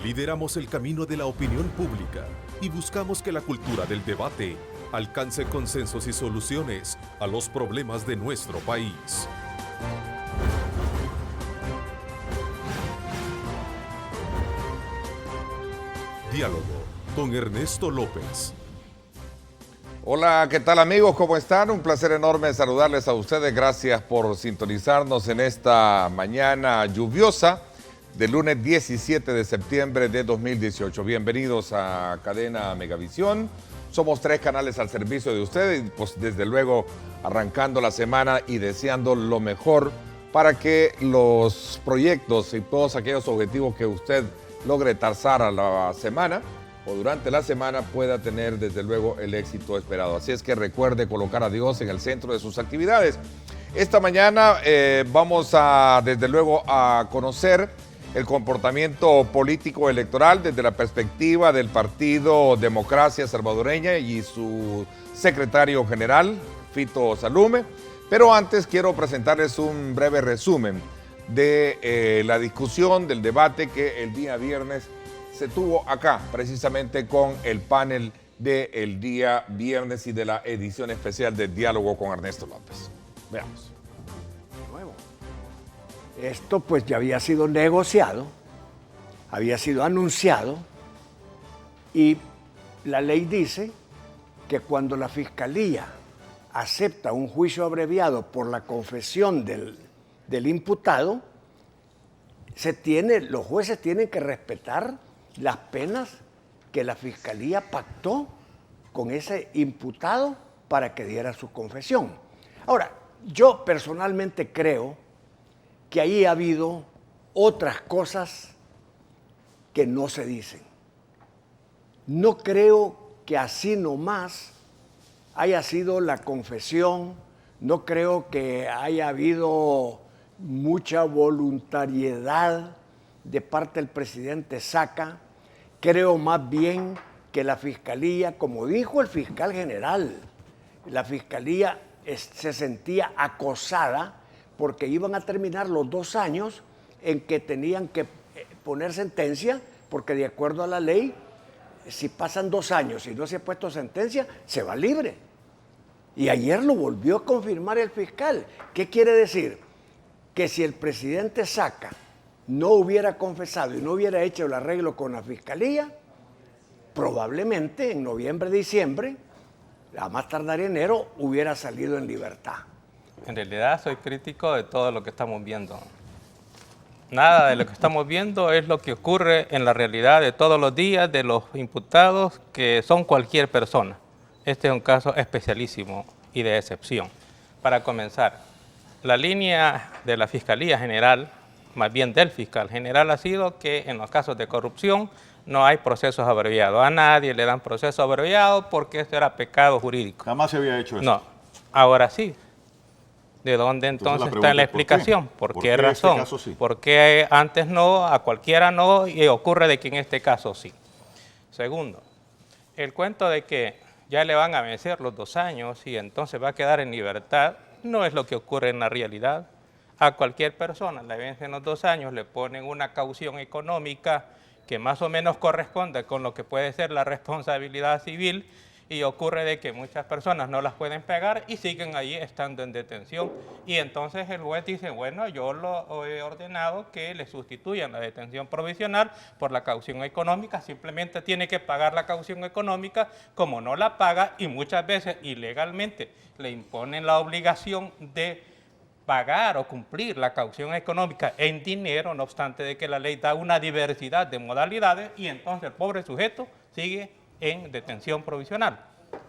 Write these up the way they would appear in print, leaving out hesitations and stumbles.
Lideramos el camino de la opinión pública y buscamos que la cultura del debate alcance consensos y soluciones a los problemas de nuestro país. Diálogo con Ernesto López. Hola, ¿qué tal amigos? ¿Cómo están? Un placer enorme saludarles a ustedes. Gracias por sintonizarnos en esta mañana lluviosa del lunes 17 de septiembre de 2018. Bienvenidos a Cadena Megavisión. Somos 3 canales al servicio de ustedes y pues desde luego arrancando la semana y deseando lo mejor para que los proyectos y todos aquellos objetivos que usted logre trazar a la semana o durante la semana pueda tener desde luego el éxito esperado. Así es que recuerde colocar a Dios en el centro de sus actividades. Esta mañana vamos a desde luego a conocer el comportamiento político electoral desde la perspectiva del Partido Democracia Salvadoreña y su secretario general, Fito Salume. Pero antes quiero presentarles un breve resumen de la discusión, del debate que el día viernes se tuvo acá, precisamente con el panel del día viernes y de la edición especial de Diálogo con Ernesto López. Veamos. Esto pues ya había sido negociado, había sido anunciado y la ley dice que cuando la Fiscalía acepta un juicio abreviado por la confesión del imputado, los jueces tienen que respetar las penas que la Fiscalía pactó con ese imputado para que diera su confesión. Ahora, yo personalmente creo que ahí ha habido otras cosas que no se dicen. No creo que así nomás haya sido la confesión, no creo que haya habido mucha voluntariedad de parte del presidente Saca. Creo más bien que la Fiscalía, como dijo el fiscal general, la Fiscalía se sentía acosada porque iban a terminar los 2 años en que tenían que poner sentencia, porque de acuerdo a la ley, si pasan 2 años y no se ha puesto sentencia, se va libre. Y ayer lo volvió a confirmar el fiscal. ¿Qué quiere decir? Que si el presidente Saca no hubiera confesado y no hubiera hecho el arreglo con la Fiscalía, probablemente en noviembre, diciembre, a más tardar enero, hubiera salido en libertad. En realidad soy crítico de todo lo que estamos viendo. Nada de lo que estamos viendo es lo que ocurre en la realidad de todos los días de los imputados que son cualquier persona. Este es un caso especialísimo y de excepción. Para comenzar, la línea de la Fiscalía General, más bien del fiscal general, ha sido que en los casos de corrupción no hay procesos abreviados. A nadie le dan proceso abreviado porque esto era pecado jurídico. Jamás se había hecho eso. No, ahora sí. ¿De dónde entonces está la explicación? ¿Por qué razón? Este caso sí? ¿Por qué antes no, a cualquiera no, y ocurre de que en este caso sí? Segundo, el cuento de que ya le van a vencer los 2 años y entonces va a quedar en libertad, no es lo que ocurre en la realidad. A cualquier persona le vencen los 2 años, le ponen una caución económica que más o menos corresponde con lo que puede ser la responsabilidad civil, y ocurre de que muchas personas no las pueden pagar y siguen allí estando en detención. Y entonces el juez dice, bueno, yo lo he ordenado que le sustituyan la detención provisional por la caución económica, simplemente tiene que pagar la caución económica. Como no la paga y muchas veces ilegalmente le imponen la obligación de pagar o cumplir la caución económica en dinero, no obstante de que la ley da una diversidad de modalidades, y entonces el pobre sujeto sigue en detención provisional,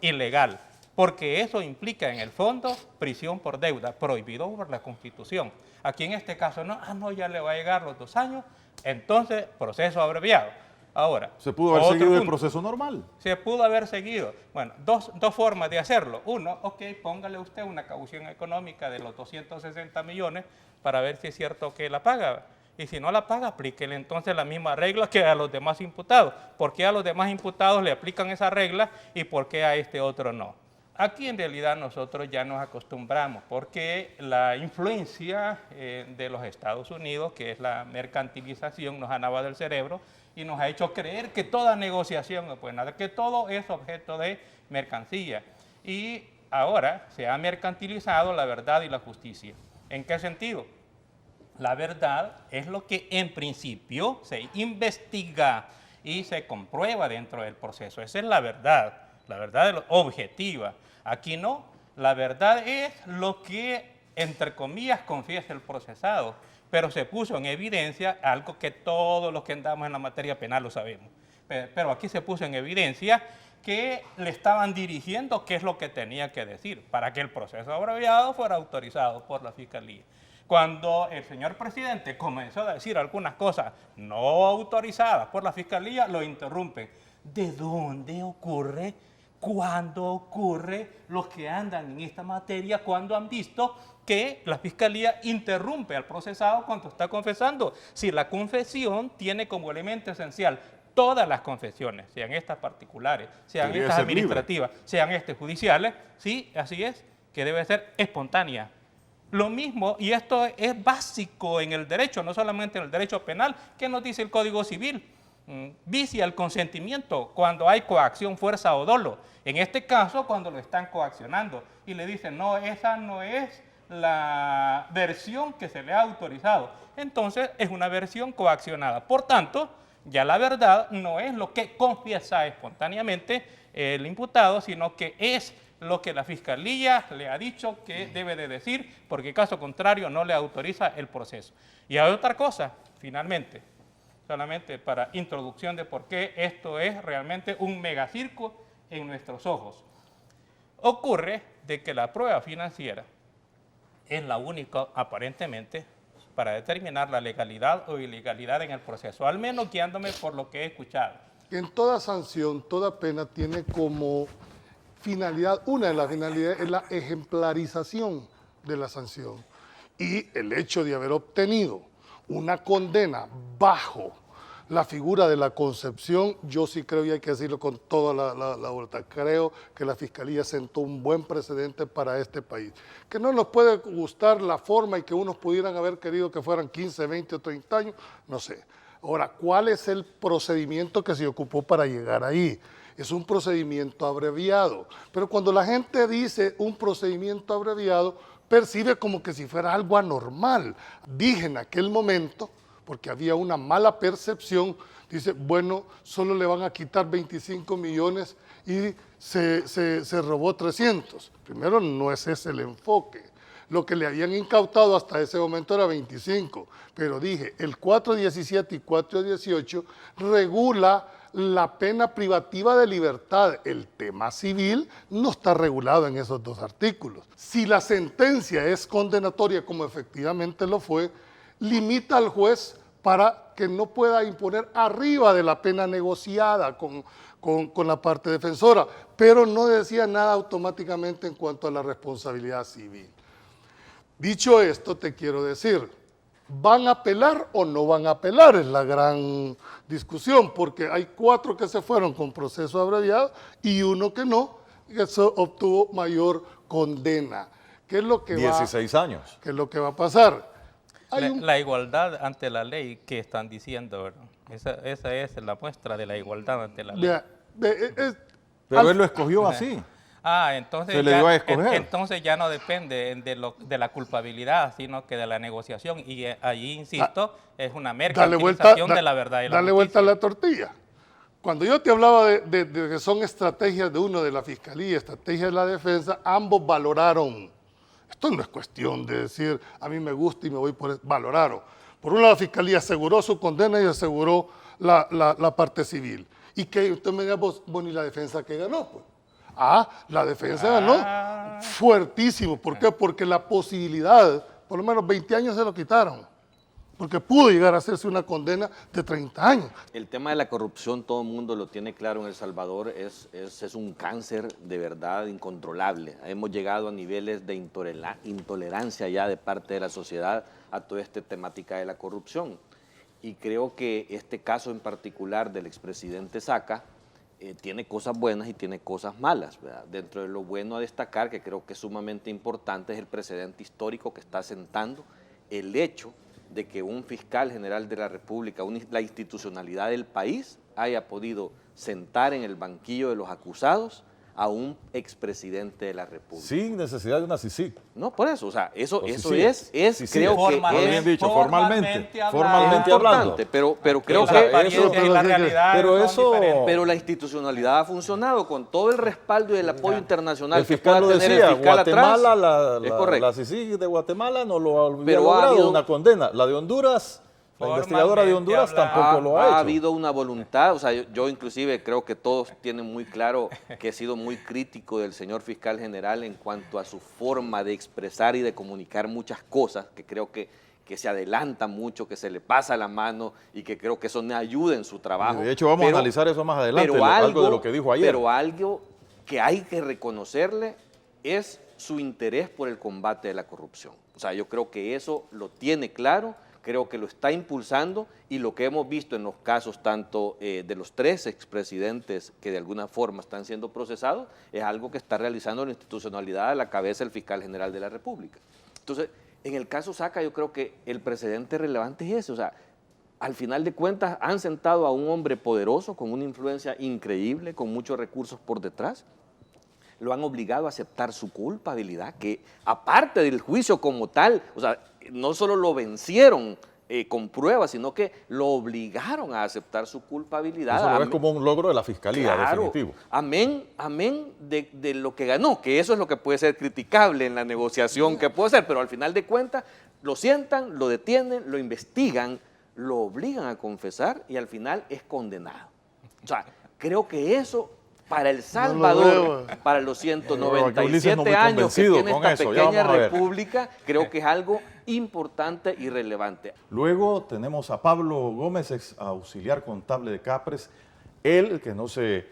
ilegal, porque eso implica en el fondo prisión por deuda, prohibido por la Constitución. Aquí en este caso no, ya le va a llegar los 2 años, entonces proceso abreviado. Ahora, ¿se pudo haber seguido el proceso normal? Se pudo haber seguido. Bueno, dos formas de hacerlo. Uno, ok, póngale usted una caución económica de los 260 millones para ver si es cierto que la paga. Y si no la paga, aplíquele entonces la misma regla que a los demás imputados. ¿Por qué a los demás imputados le aplican esa regla y por qué a este otro no? aquí en realidad nosotros ya nos acostumbramos porque la influencia de los Estados Unidos, que es la mercantilización, nos ha lavado el cerebro y nos ha hecho creer que toda negociación, pues nada, que todo es objeto de mercancía. Y ahora se ha mercantilizado la verdad y la justicia. ¿En qué sentido? La verdad es lo que en principio se investiga y se comprueba dentro del proceso. Esa es la verdad objetiva. Aquí no, la verdad es lo que, entre comillas, confiesa el procesado, pero se puso en evidencia algo que todos los que andamos en la materia penal lo sabemos. Pero aquí se puso en evidencia que le estaban dirigiendo qué es lo que tenía que decir para que el proceso abreviado fuera autorizado por la Fiscalía. Cuando el señor presidente comenzó a decir algunas cosas no autorizadas por la Fiscalía, lo interrumpen. ¿De dónde ocurre? ¿Cuándo ocurre? Los que andan en esta materia, ¿cuándo han visto que la Fiscalía interrumpe al procesado cuando está confesando? Si la confesión tiene como elemento esencial todas las confesiones, sean estas particulares, sean Debería estas ser administrativas, sean estas judiciales, sí, así es, que debe ser espontánea. Lo mismo, y esto es básico en el derecho, no solamente en el derecho penal, ¿qué nos dice el Código Civil? Vicia el consentimiento cuando hay coacción, fuerza o dolo. En este caso, cuando lo están coaccionando y le dicen, no, esa no es la versión que se le ha autorizado. Entonces, es una versión coaccionada. Por tanto, ya la verdad no es lo que confiesa espontáneamente el imputado, sino que es lo que la Fiscalía le ha dicho que debe de decir, porque caso contrario no le autoriza el proceso. Y hay otra cosa, finalmente, solamente para introducción de por qué esto es realmente un megacirco en nuestros ojos. Ocurre de que la prueba financiera es la única, aparentemente, para determinar la legalidad o ilegalidad en el proceso, al menos guiándome por lo que he escuchado. En toda sanción, toda pena tiene como finalidad, una de las finalidades es la ejemplarización de la sanción. Y el hecho de haber obtenido una condena bajo la figura de la concepción, yo sí creo, y hay que decirlo con toda la vuelta, creo que la Fiscalía sentó un buen precedente para este país. Que no nos puede gustar la forma y que unos pudieran haber querido que fueran 15, 20 o 30 años, no sé. Ahora, ¿cuál es el procedimiento que se ocupó para llegar ahí? Es un procedimiento abreviado, pero cuando la gente dice un procedimiento abreviado, percibe como que si fuera algo anormal. Dije en aquel momento, porque había una mala percepción, dice, bueno, solo le van a quitar 25 millones y se robó 300. Primero, no es ese el enfoque. Lo que le habían incautado hasta ese momento era 25, pero dije, el 417 y 418 regula la pena privativa de libertad. El tema civil no está regulado en esos dos artículos. Si la sentencia es condenatoria, como efectivamente lo fue, limita al juez para que no pueda imponer arriba de la pena negociada con la parte defensora, pero no decía nada automáticamente en cuanto a la responsabilidad civil. Dicho esto, te quiero decir, ¿van a apelar o no van a apelar? Es la gran discusión, porque hay 4 que se fueron con proceso abreviado y uno que no, que eso obtuvo mayor condena. ¿Qué es lo que 16 años. ¿Qué es lo que va a pasar? La igualdad ante la ley que están diciendo, ¿verdad? Esa es la muestra de la igualdad ante la ley. Pero él lo escogió así. Entonces se le dio a escoger. Entonces ya no depende de la culpabilidad, sino que de la negociación. Y allí, insisto, es una mercantilización de la verdad y la Dale vuelta a la tortilla. Cuando yo te hablaba de que son estrategias de uno de la Fiscalía, estrategias de la defensa, ambos valoraron. Esto no es cuestión de decir, a mí me gusta y me voy por eso. Valoraron. Por un lado, la Fiscalía aseguró su condena y aseguró la parte civil. Y que usted me diga, bueno, ¿y la defensa qué ganó? Pues? La defensa ganó fuertísimo. ¿Por qué? Porque la posibilidad, por lo menos 20 años se lo quitaron. Porque pudo llegar a hacerse una condena de 30 años. El tema de la corrupción, todo el mundo lo tiene claro en El Salvador, es un cáncer de verdad incontrolable. Hemos llegado a niveles de intolerancia ya de parte de la sociedad a toda esta temática de la corrupción. Y creo que este caso en particular del expresidente Saca tiene cosas buenas y tiene cosas malas, ¿verdad? Dentro de lo bueno a destacar, que creo que es sumamente importante, es el precedente histórico que está sentando el hecho de que un fiscal general de la República, la institucionalidad del país, haya podido sentar en el banquillo de los acusados a un expresidente de la República. Sin necesidad de una CICIG. No, por eso, o sea, eso Sí, es, sí, sí. creo que Bien es dicho, formalmente hablando. importante, pero creo Las que apariencias y la realidad pero son eso- diferentes. pero la institucionalidad ha funcionado con todo el respaldo y el apoyo internacional El que fiscal pueda lo tener decía, el fiscal Guatemala, atrás. Es correcto. la CICIG de Guatemala no lo había Pero ha logrado habido- una condena. La de Honduras, la investigadora de Honduras Formalmente tampoco lo ha hecho. habido una voluntad, o sea, yo inclusive creo que todos tienen muy claro que he sido muy crítico del señor fiscal general en cuanto a su forma de expresar y de comunicar muchas cosas, que creo que se adelanta mucho, que se le pasa la mano y que creo que eso me ayuda en su trabajo. De hecho, vamos a analizar eso más adelante, pero algo de lo que dijo ayer. Pero algo que hay que reconocerle es su interés por el combate de la corrupción. O sea, yo creo que eso lo tiene claro, creo que lo está impulsando y lo que hemos visto en los casos tanto de los 3 expresidentes que de alguna forma están siendo procesados es algo que está realizando la institucionalidad a la cabeza del fiscal general de la República. Entonces, en el caso Saca yo creo que el precedente relevante es ese, o sea, al final de cuentas han sentado a un hombre poderoso con una influencia increíble, con muchos recursos por detrás, lo han obligado a aceptar su culpabilidad, que aparte del juicio como tal, o sea, no solo lo vencieron con pruebas, sino que lo obligaron a aceptar su culpabilidad. Eso lo ves como un logro de la Fiscalía, Claro, definitivo. amén de lo que ganó, que eso es lo que puede ser criticable en la negociación que puede ser, pero al final de cuentas lo sientan, lo detienen, lo investigan, lo obligan a confesar y al final es condenado. O sea, creo que eso para El Salvador, para los Ulises no muy 197 años que convencido tiene con esta eso, ya pequeña vamos a ver. república, creo que es algo importante y relevante. Luego tenemos a Pablo Gómez, ex auxiliar contable de Capres. Él, que no se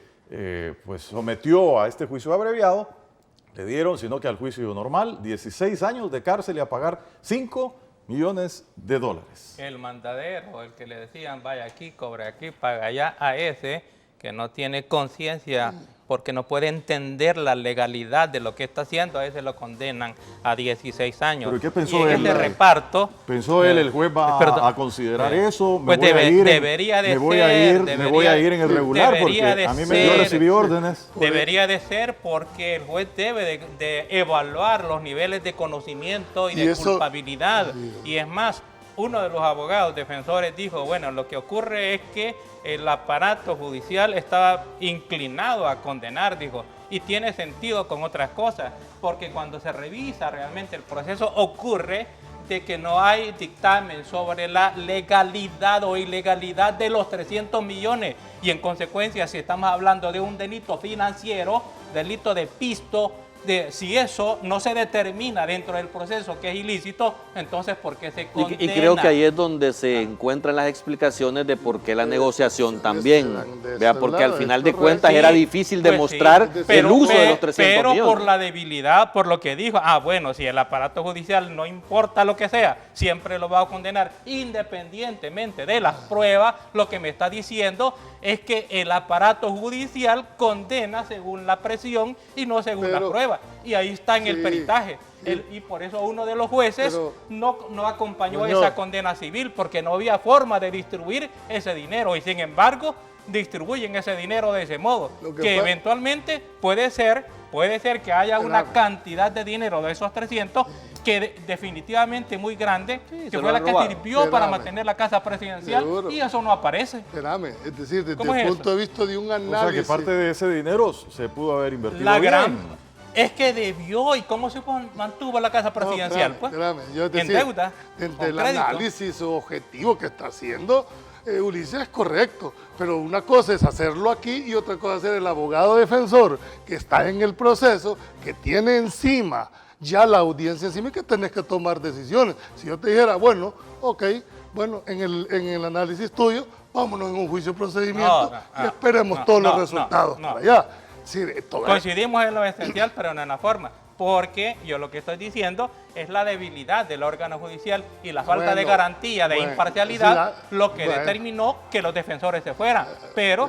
pues sometió a este juicio abreviado, le dieron, sino que al juicio normal, 16 años de cárcel y a pagar 5 millones de dólares. El mandadero, el que le decían vaya aquí, cobre aquí, paga allá, a ese que no tiene conciencia porque no puede entender la legalidad de lo que está haciendo, a ese lo condenan a 16 años. ¿Pero qué pensó y en él? ese reparto... ¿Pensó él, el juez va Perdón. a considerar eso? Pues debería de me voy a ir en el regular porque debería a mí de yo ser. recibí órdenes. Debería de ser porque el juez debe de evaluar los niveles de conocimiento y Y de eso- culpabilidad. Y es más, uno de los abogados defensores dijo, bueno, lo que ocurre es que el aparato judicial estaba inclinado a condenar, dijo, y tiene sentido con otras cosas, porque cuando se revisa realmente el proceso ocurre de que no hay dictamen sobre la legalidad o ilegalidad de los 300 millones y en consecuencia si estamos hablando de un delito financiero, delito de pisto, si eso no se determina dentro del proceso que es ilícito, entonces ¿por qué se condena? Y creo que ahí es donde se encuentran las explicaciones de por qué la negociación también. Vea, porque al final de cuentas Sí, era difícil pues demostrar sí, el uso de los 300 pero millones. por la debilidad, por lo que dijo, bueno, si el aparato judicial no importa lo que sea, siempre lo va a condenar independientemente de las pruebas, lo que me está diciendo es que el aparato judicial condena según la presión y no según la Pero- prueba. Y ahí está en el Sí, peritaje. sí. Y por eso uno de los jueces Pero- no acompañó Muñoz. esa condena civil porque no había forma de distribuir ese dinero y sin embargo distribuyen ese dinero de ese modo, Lo que, que eventualmente puede ser que haya una cantidad de dinero de esos 300 que definitivamente muy grande, se que lo fue la han que robado. sirvió para Espérame. mantener la casa presidencial Seguro. y eso no aparece. Espérame, es decir, desde ¿Cómo el es punto eso? de vista de un O análisis. sea que parte de ese dinero se pudo haber invertido La bien. gran es que debió y cómo se mantuvo la casa presidencial, No, pues, espérame, yo en decir, deuda, Desde con el crédito. análisis objetivo que está haciendo Ulises es correcto, pero una cosa es hacerlo aquí y otra cosa es ser el abogado defensor que está en el proceso, que tiene encima ya la audiencia encima y que tenés que tomar decisiones. Si yo te dijera, bueno, ok, bueno, en el análisis tuyo, vámonos en un juicio de procedimiento y esperemos todos los resultados para allá. Sí, Coincidimos en lo esencial, pero no en la forma. porque yo lo que estoy diciendo es la debilidad del órgano judicial y la falta de Bueno, garantía de bueno, imparcialidad lo que bueno. determinó que los defensores se fueran. Pero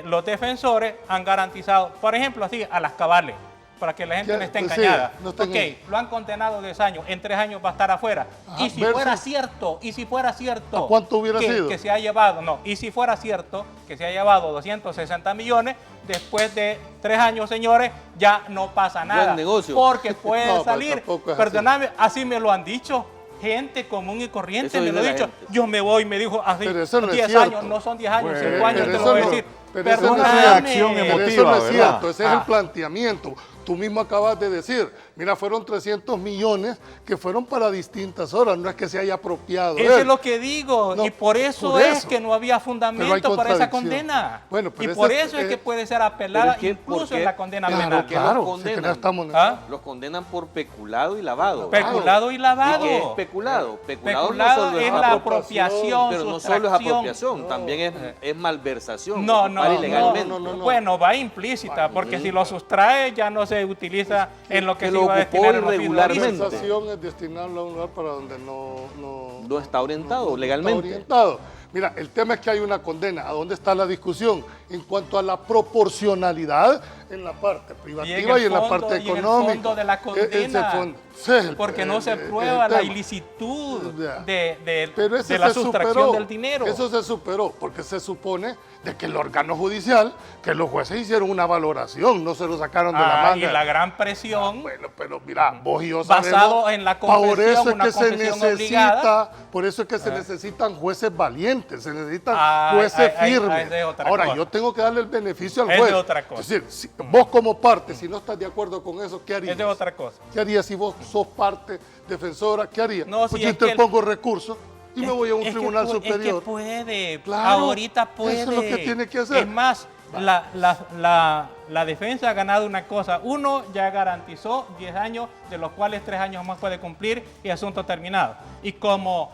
los defensores han garantizado, por ejemplo, así, a las cabales, para que la gente Ya, no esté pues engañada. sí, no está engañada. Lo han condenado 10 años, en 3 años va a estar afuera. Ajá, y si versus- fuera cierto, ¿A cuánto hubiera sido? que se ha llevado, no, y si fuera cierto que se ha llevado 260 millones, después de 3 años, señores, ya no pasa nada. Buen negocio. Porque puede No, pero salir, tampoco es así. perdóname, así me lo han dicho. Gente común y corriente Eso me lo ha dice la dicho. gente. Yo me voy, me dijo así, Pero eso no es 10 cierto. años, no son 10 años, Bueno, 5 años, pero te lo eso voy a no- decir. pero eso no es una reacción Pero emotiva, eso no es ¿verdad? cierto, ese es el planteamiento. Tú mismo acabas de decir, mira, fueron 300 millones que fueron para distintas horas, no es que se haya apropiado. Eso él. es lo que digo, No, y por eso por es eso. que no había Pero hay fundamento para esa contradicción. condena. Bueno, y pero por ese- eso es que puede ser pero apelada es que, ¿por incluso qué? en la condena Claro, penal. ¿Por qué claro, los sí, que condenan? no estamos en ¿Ah? Los condenan por peculado y lavado. Peculado y lavado. ¿Y qué es peculado? Peculado, Peculado no solo es la apropiación, pero no solo es sustracción. apropiación, también es malversación. No, ocupar no, ilegalmente. no. Bueno, va implícita, porque si lo sustrae ya no se utiliza en lo que que se lo iba a ocupó destinar en los irregularmente. fideicomisos. Compensación es destinarlo a un lugar para donde No está orientado no legalmente. está orientado. Mira, el tema es que hay una condena. ¿A dónde está la discusión? En cuanto a la proporcionalidad en la parte privativa y en, la parte y en el económica. fondo de la Es el condena, fondo. Ese es el- porque no se el prueba la tema. ilicitud Ya. de Pero ese la se sustracción superó. del dinero. Eso se superó, porque se supone de que el órgano judicial, que los jueces hicieron una valoración, no se lo sacaron de la manga. Y la gran presión. Bueno, pero mira, vos y yo Basado sabemos, en la por confesión, eso es una que se confesión necesita, obligada. por eso es que se necesitan jueces valientes, se necesitan Ay, jueces ay, firmes. esa es otra Ahora, cosa. yo tengo que darle el beneficio al Esa juez. es otra cosa. Es decir, vos como parte, si no estás de acuerdo con eso, ¿qué harías? Esa es otra cosa. ¿Qué harías si vos sos parte defensora? ¿Qué harías? No, pues si yo es que interpongo recursos y me voy a un Es que tribunal pu- superior. Es que puede, Claro, ahorita puede. eso es lo que tiene que hacer. Es más, la defensa ha ganado una cosa. Uno ya garantizó 10 años, de los cuales 3 años más puede cumplir y asunto terminado. Y como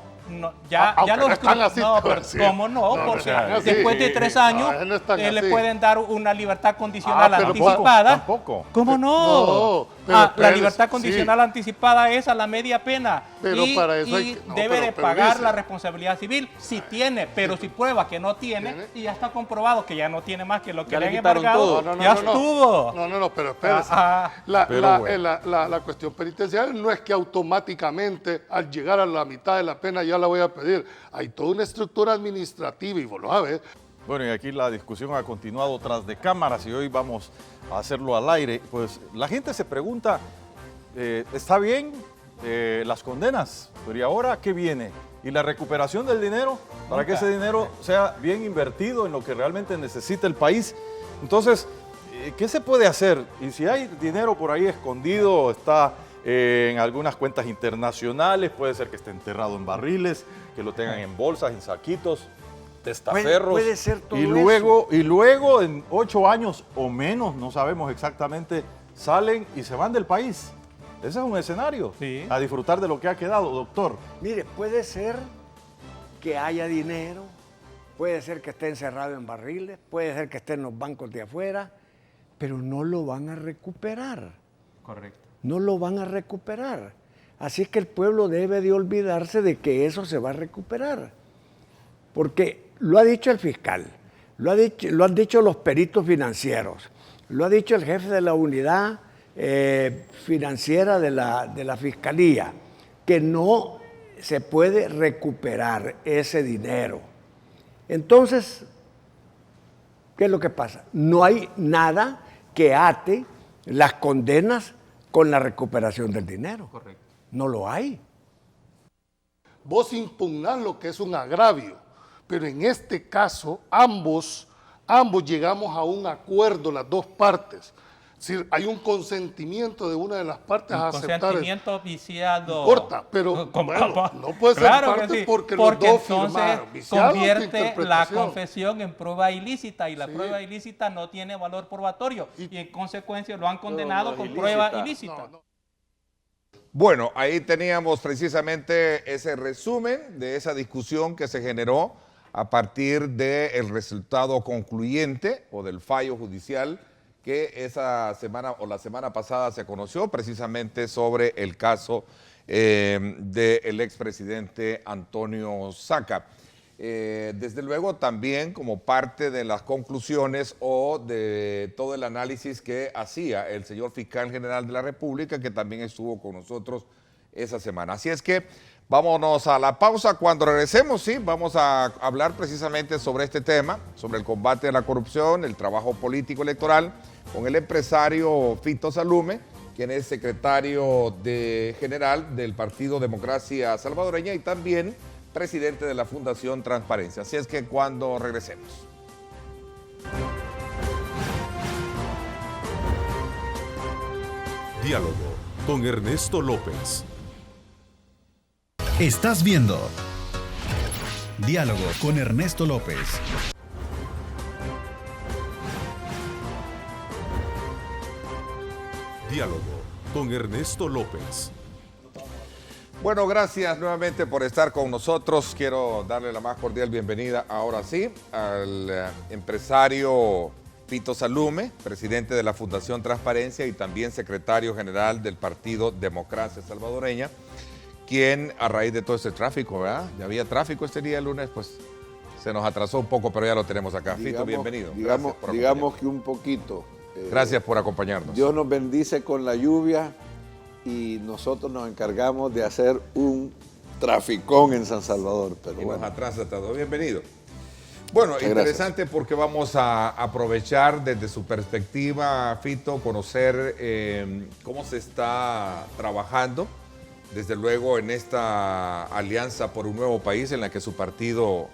ya Aunque los no están así, no, te voy a pero decir. ¿cómo no? No, Porque no están así. después de 3 años No, no están le así. pueden dar una libertad condicional pero anticipada. tampoco. ¿Cómo no? No, pero La espérese, libertad condicional anticipada es a la media pena. Pero y, para eso hay y que- no, debe de pero pagar dice- la responsabilidad civil si tiene, pero si prueba que no tiene ¿Tiene? y ya está comprobado que ya no tiene más que lo que Ya le le han quitaron embargado, todo. ya estuvo. No, pero espérese. Pero bueno. La cuestión penitenciaria no es que automáticamente al llegar a la mitad de la pena ya la voy a pedir. Hay toda una estructura administrativa y vos lo sabes. Bueno, y aquí la discusión ha continuado tras de cámaras y hoy vamos a hacerlo al aire. Pues la gente se pregunta, ¿está bien las condenas? Pero ¿y ahora qué viene? ¿Y la recuperación del dinero? Para que ese dinero sea bien invertido en lo que realmente necesita el país. Entonces, ¿qué se puede hacer? Y si hay dinero por ahí escondido, está en algunas cuentas internacionales, puede ser que esté enterrado en barriles, que lo tengan en bolsas, en saquitos, testaferros. Puede ser todo y luego en 8 años o menos, no sabemos exactamente, salen y se van del país. Ese es un escenario. Sí. A disfrutar de lo que ha quedado, doctor. Mire, puede ser que haya dinero, puede ser que esté encerrado en barriles, puede ser que esté en los bancos de afuera, pero no lo van a recuperar. Correcto. No lo van a recuperar. Así es que el pueblo debe de olvidarse de que eso se va a recuperar. Porque lo ha dicho el fiscal, lo han dicho los peritos financieros, lo ha dicho el jefe de la unidad financiera de la fiscalía, que no se puede recuperar ese dinero. Entonces, ¿qué es lo que pasa? No hay nada que ate las condenas con la recuperación del dinero. Correcto. No lo hay. Vos impugnás lo que es un agravio, pero en este caso ambos llegamos a un acuerdo, las dos partes. Es decir, hay un consentimiento de una de las partes a aceptar eso. Consentimiento viciado. No importa, pero ¿Cómo? bueno, no puede ser Claro que parte sí, porque los dos entonces firmaron. Viciado tu convierte la interpretación. confesión en prueba ilícita y la Sí. prueba ilícita no tiene valor probatorio y en consecuencia lo han Pero condenado no es con ilícita. prueba ilícita. Bueno, ahí teníamos precisamente ese resumen de esa discusión que se generó a partir del resultado concluyente o del fallo judicial que esa semana o la semana pasada se conoció precisamente sobre el caso del expresidente Antonio Saca. Desde luego también como parte de las conclusiones o de todo el análisis que hacía el señor fiscal general de la República, que también estuvo con nosotros esa semana. Así es que vámonos a la pausa. Cuando regresemos, sí, vamos a hablar precisamente sobre este tema, sobre el combate a la corrupción, el trabajo político electoral, con el empresario Fito Salume, quien es secretario general del Partido Democracia Salvadoreña y también presidente de la Fundación Transparencia. Así es que cuando regresemos. Diálogo con Ernesto López. Estás viendo Diálogo con Ernesto López. Diálogo con Ernesto López. Bueno, gracias nuevamente por estar con nosotros. Quiero darle la más cordial bienvenida, ahora sí, al empresario Fito Salume, presidente de la Fundación Transparencia y también secretario general del Partido Democracia Salvadoreña, quien a raíz de todo este tráfico, ¿verdad? Ya había tráfico este día, el lunes, pues se nos atrasó un poco, pero ya lo tenemos acá. Fito, bienvenido. Digamos que un poquito. Gracias por acompañarnos. Dios nos bendice con la lluvia y nosotros nos encargamos de hacer un traficón en San Salvador. Pero y bueno. nos atrasa todo. Bienvenido. Bueno, muchas interesante gracias. Porque vamos a aprovechar desde su perspectiva, Fito, conocer cómo se está trabajando, desde luego en esta alianza por un nuevo país en la que su partido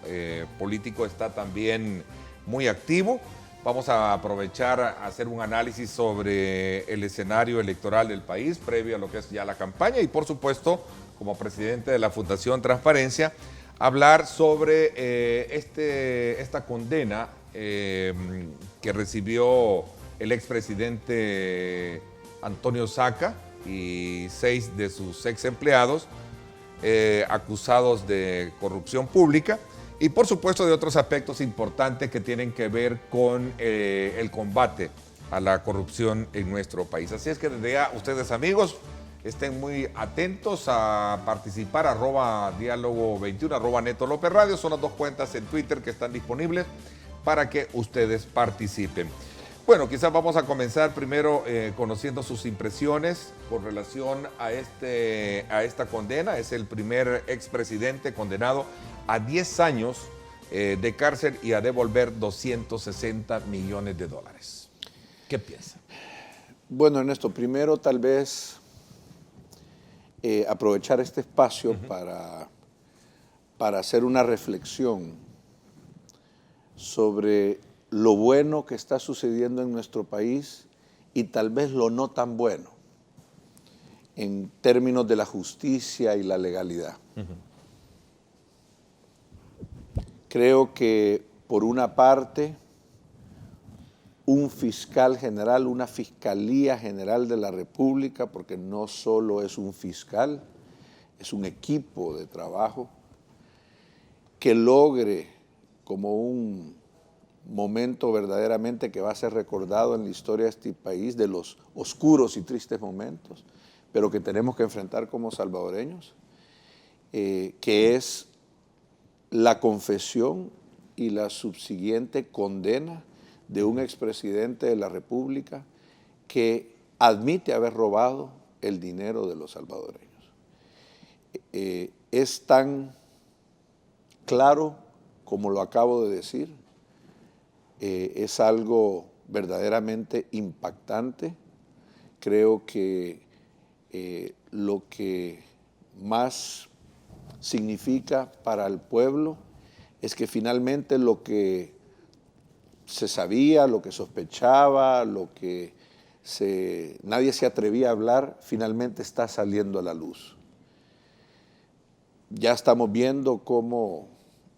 político está también muy activo. Vamos a aprovechar a hacer un análisis sobre el escenario electoral del país previo a lo que es ya la campaña y, por supuesto, como presidente de la Fundación Transparencia, hablar sobre esta condena que recibió el expresidente Antonio Saca y 6 de sus ex empleados acusados de corrupción pública. Y por supuesto de otros aspectos importantes que tienen que ver con el combate a la corrupción en nuestro país. Así es que desde ya ustedes, amigos, estén muy atentos a participar, @diálogo21, @Neto López Radio. Son las dos cuentas en Twitter que están disponibles para que ustedes participen. Bueno, quizás vamos a comenzar primero conociendo sus impresiones con relación a esta condena. Es el primer expresidente condenado a 10 años de cárcel y a devolver $260 millones. ¿Qué piensa? Bueno, Ernesto, primero tal vez aprovechar este espacio para hacer una reflexión sobre lo bueno que está sucediendo en nuestro país y tal vez lo no tan bueno en términos de la justicia y la legalidad. Creo que, por una parte, un fiscal general, una Fiscalía General de la República, porque no solo es un fiscal, es un equipo de trabajo, que logre como un momento verdaderamente que va a ser recordado en la historia de este país, de los oscuros y tristes momentos, pero que tenemos que enfrentar como salvadoreños, que es la confesión y la subsiguiente condena de un expresidente de la República que admite haber robado el dinero de los salvadoreños. Es tan claro como lo acabo de decir, es algo verdaderamente impactante. Creo que lo que más significa para el pueblo es que finalmente lo que se sabía, lo que sospechaba, lo que nadie se atrevía a hablar, finalmente está saliendo a la luz. Ya estamos viendo cómo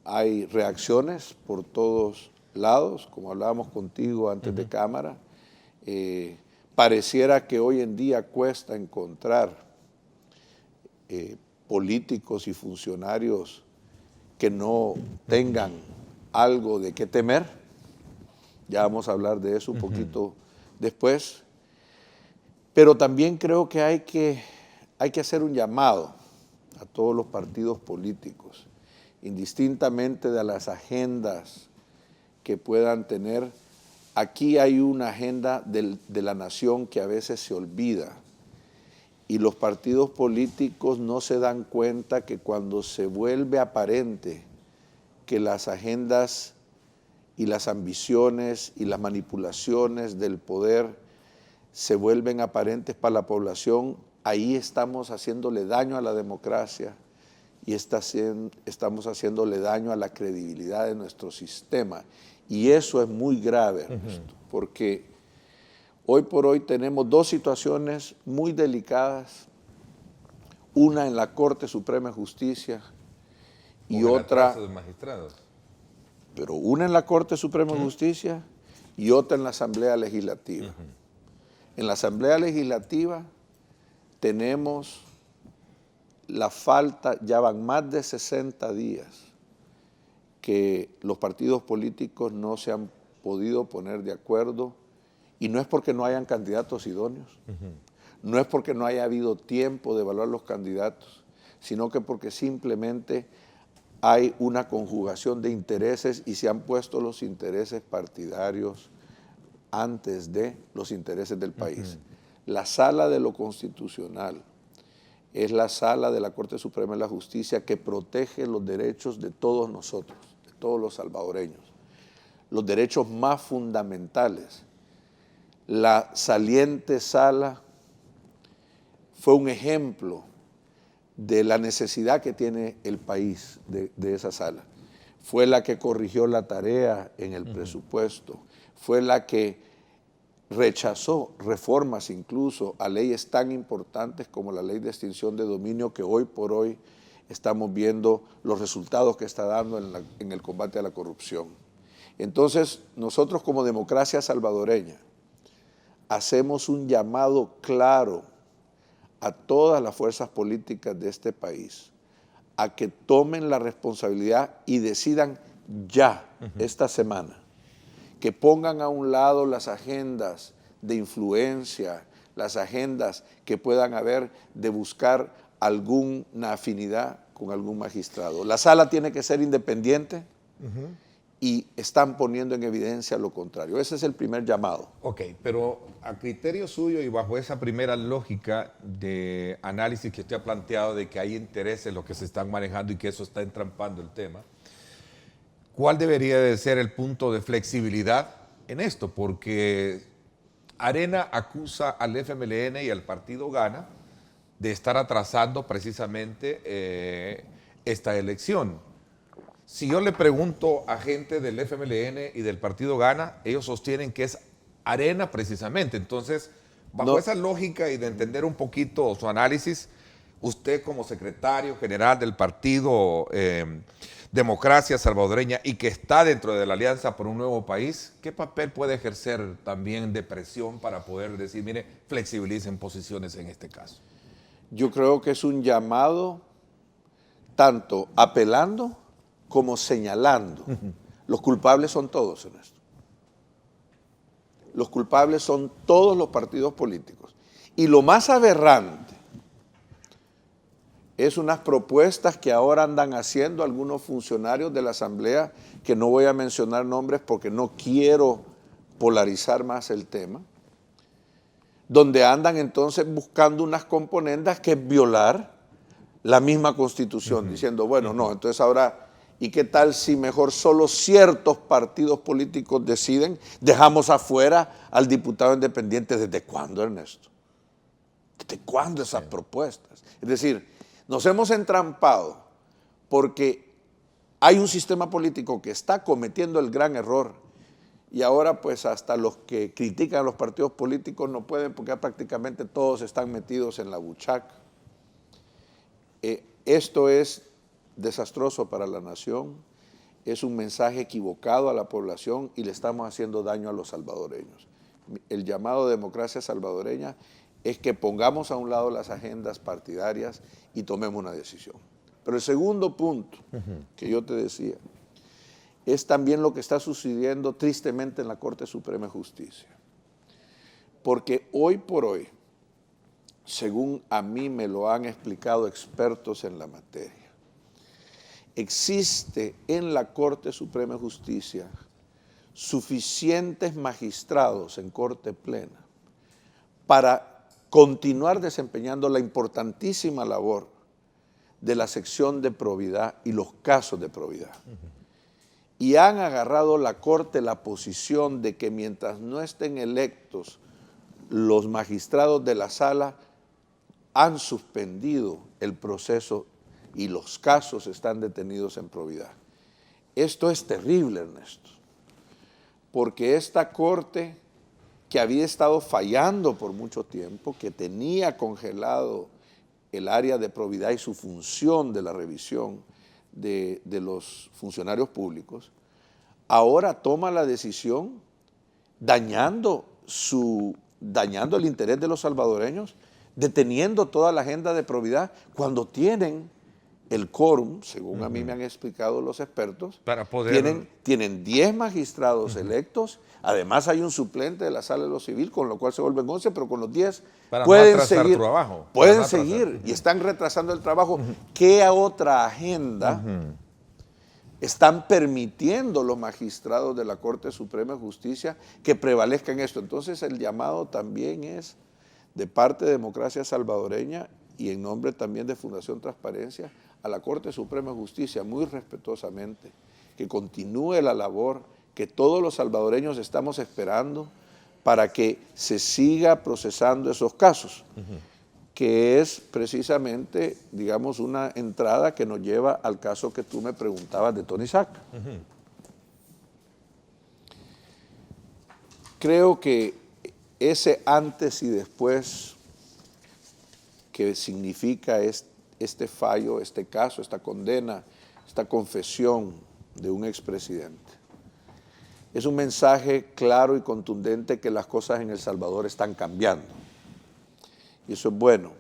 hay reacciones por todos lados, como hablábamos contigo antes de cámara. Pareciera que hoy en día cuesta encontrar políticos y funcionarios que no tengan algo de qué temer. Ya vamos a hablar de eso un poquito después. Pero también creo que hay que hacer un llamado a todos los partidos políticos, indistintamente de las agendas que puedan tener. Aquí hay una agenda de la nación que a veces se olvida, y los partidos políticos no se dan cuenta que cuando se vuelve aparente que las agendas y las ambiciones y las manipulaciones del poder se vuelven aparentes para la población, ahí estamos haciéndole daño a la democracia y estamos haciéndole daño a la credibilidad de nuestro sistema. Y eso es muy grave, Ernesto, porque hoy por hoy tenemos dos situaciones muy delicadas, una en la Corte Suprema de Justicia y otra... de magistrados. Pero una en la Corte Suprema de Justicia y otra en la Asamblea Legislativa. En la Asamblea Legislativa tenemos la falta, ya van más de 60 días que los partidos políticos no se han podido poner de acuerdo, y no es porque no hayan candidatos idóneos, no es porque no haya habido tiempo de evaluar los candidatos, sino que porque simplemente hay una conjugación de intereses y se han puesto los intereses partidarios antes de los intereses del país. La sala de lo constitucional es la sala de la Corte Suprema de la Justicia que protege los derechos de todos nosotros, de todos los salvadoreños, los derechos más fundamentales. La saliente sala fue un ejemplo de la necesidad que tiene el país de esa sala. Fue la que corrigió la tarea en el presupuesto, fue la que rechazó reformas incluso a leyes tan importantes como la ley de extinción de dominio, que hoy por hoy estamos viendo los resultados que está dando en el combate a la corrupción. Entonces, nosotros como democracia salvadoreña hacemos un llamado claro a todas las fuerzas políticas de este país a que tomen la responsabilidad y decidan ya, esta semana, que pongan a un lado las agendas de influencia, las agendas que puedan haber de buscar alguna afinidad con algún magistrado. La sala tiene que ser independiente y están poniendo en evidencia lo contrario. Ese es el primer llamado. Ok, pero a criterio suyo y bajo esa primera lógica de análisis que usted ha planteado de que hay intereses en los que se están manejando y que eso está entrampando el tema, ¿cuál debería de ser el punto de flexibilidad en esto? Porque Arena acusa al FMLN y al partido Gana de estar atrasando precisamente esta elección. Si yo le pregunto a gente del FMLN y del partido Gana, ellos sostienen que es Arena precisamente. Entonces, bajo esa lógica y de entender un poquito su análisis, usted como secretario general del partido Democracia Salvadoreña y que está dentro de la Alianza por un Nuevo País, ¿qué papel puede ejercer también de presión para poder decir, mire, flexibilicen posiciones en este caso? Yo creo que es un llamado tanto apelando como señalando. Los culpables son todos en esto. Los culpables son todos los partidos políticos. Y lo más aberrante es unas propuestas que ahora andan haciendo algunos funcionarios de la Asamblea, que no voy a mencionar nombres porque no quiero polarizar más el tema, donde andan entonces buscando unas componendas que es violar la misma Constitución, diciendo, bueno, no, entonces ahora... ¿Y qué tal si mejor solo ciertos partidos políticos deciden? Dejamos afuera al diputado independiente. ¿Desde cuándo, Ernesto? ¿Desde cuándo esas propuestas? Es decir, nos hemos entrampado porque hay un sistema político que está cometiendo el gran error, y ahora pues hasta los que critican a los partidos políticos no pueden, porque ya prácticamente todos están metidos en la buchaca. Esto es desastroso para la nación, es un mensaje equivocado a la población y le estamos haciendo daño a los salvadoreños. El llamado de Democracia Salvadoreña es que pongamos a un lado las agendas partidarias y tomemos una decisión. Pero el segundo punto que yo te decía es también lo que está sucediendo tristemente en la Corte Suprema de Justicia. porque hoy por hoy, según a mí me lo han explicado expertos en la materia, existe en la Corte Suprema de Justicia suficientes magistrados en Corte Plena para continuar desempeñando la importantísima labor de la sección de probidad y los casos de probidad. Y han agarrado la Corte la posición de que mientras no estén electos los magistrados de la sala, han suspendido el proceso y los casos están detenidos en probidad. Esto es terrible, Ernesto, porque esta Corte, que había estado fallando por mucho tiempo, que tenía congelado el área de probidad y su función de la revisión de los funcionarios públicos, ahora toma la decisión dañando el interés de los salvadoreños, deteniendo toda la agenda de probidad, cuando tienen el quórum, según a mí me han explicado los expertos, para poder... tienen 10 magistrados electos, además hay un suplente de la Sala de lo Civil, con lo cual se vuelven 11, pero con los 10 pueden seguir, y están retrasando el trabajo. ¿Qué otra agenda están permitiendo los magistrados de la Corte Suprema de Justicia que prevalezca en esto? Entonces el llamado también es de parte de Democracia Salvadoreña y en nombre también de Fundación Transparencia a la Corte Suprema de Justicia, muy respetuosamente, que continúe la labor que todos los salvadoreños estamos esperando para que se siga procesando esos casos, que es precisamente, digamos, una entrada que nos lleva al caso que tú me preguntabas de Tony Saca. Creo que ese antes y después que significa este fallo, este caso, esta condena, esta confesión de un expresidente, es un mensaje claro y contundente que las cosas en El Salvador están cambiando. Y eso es bueno.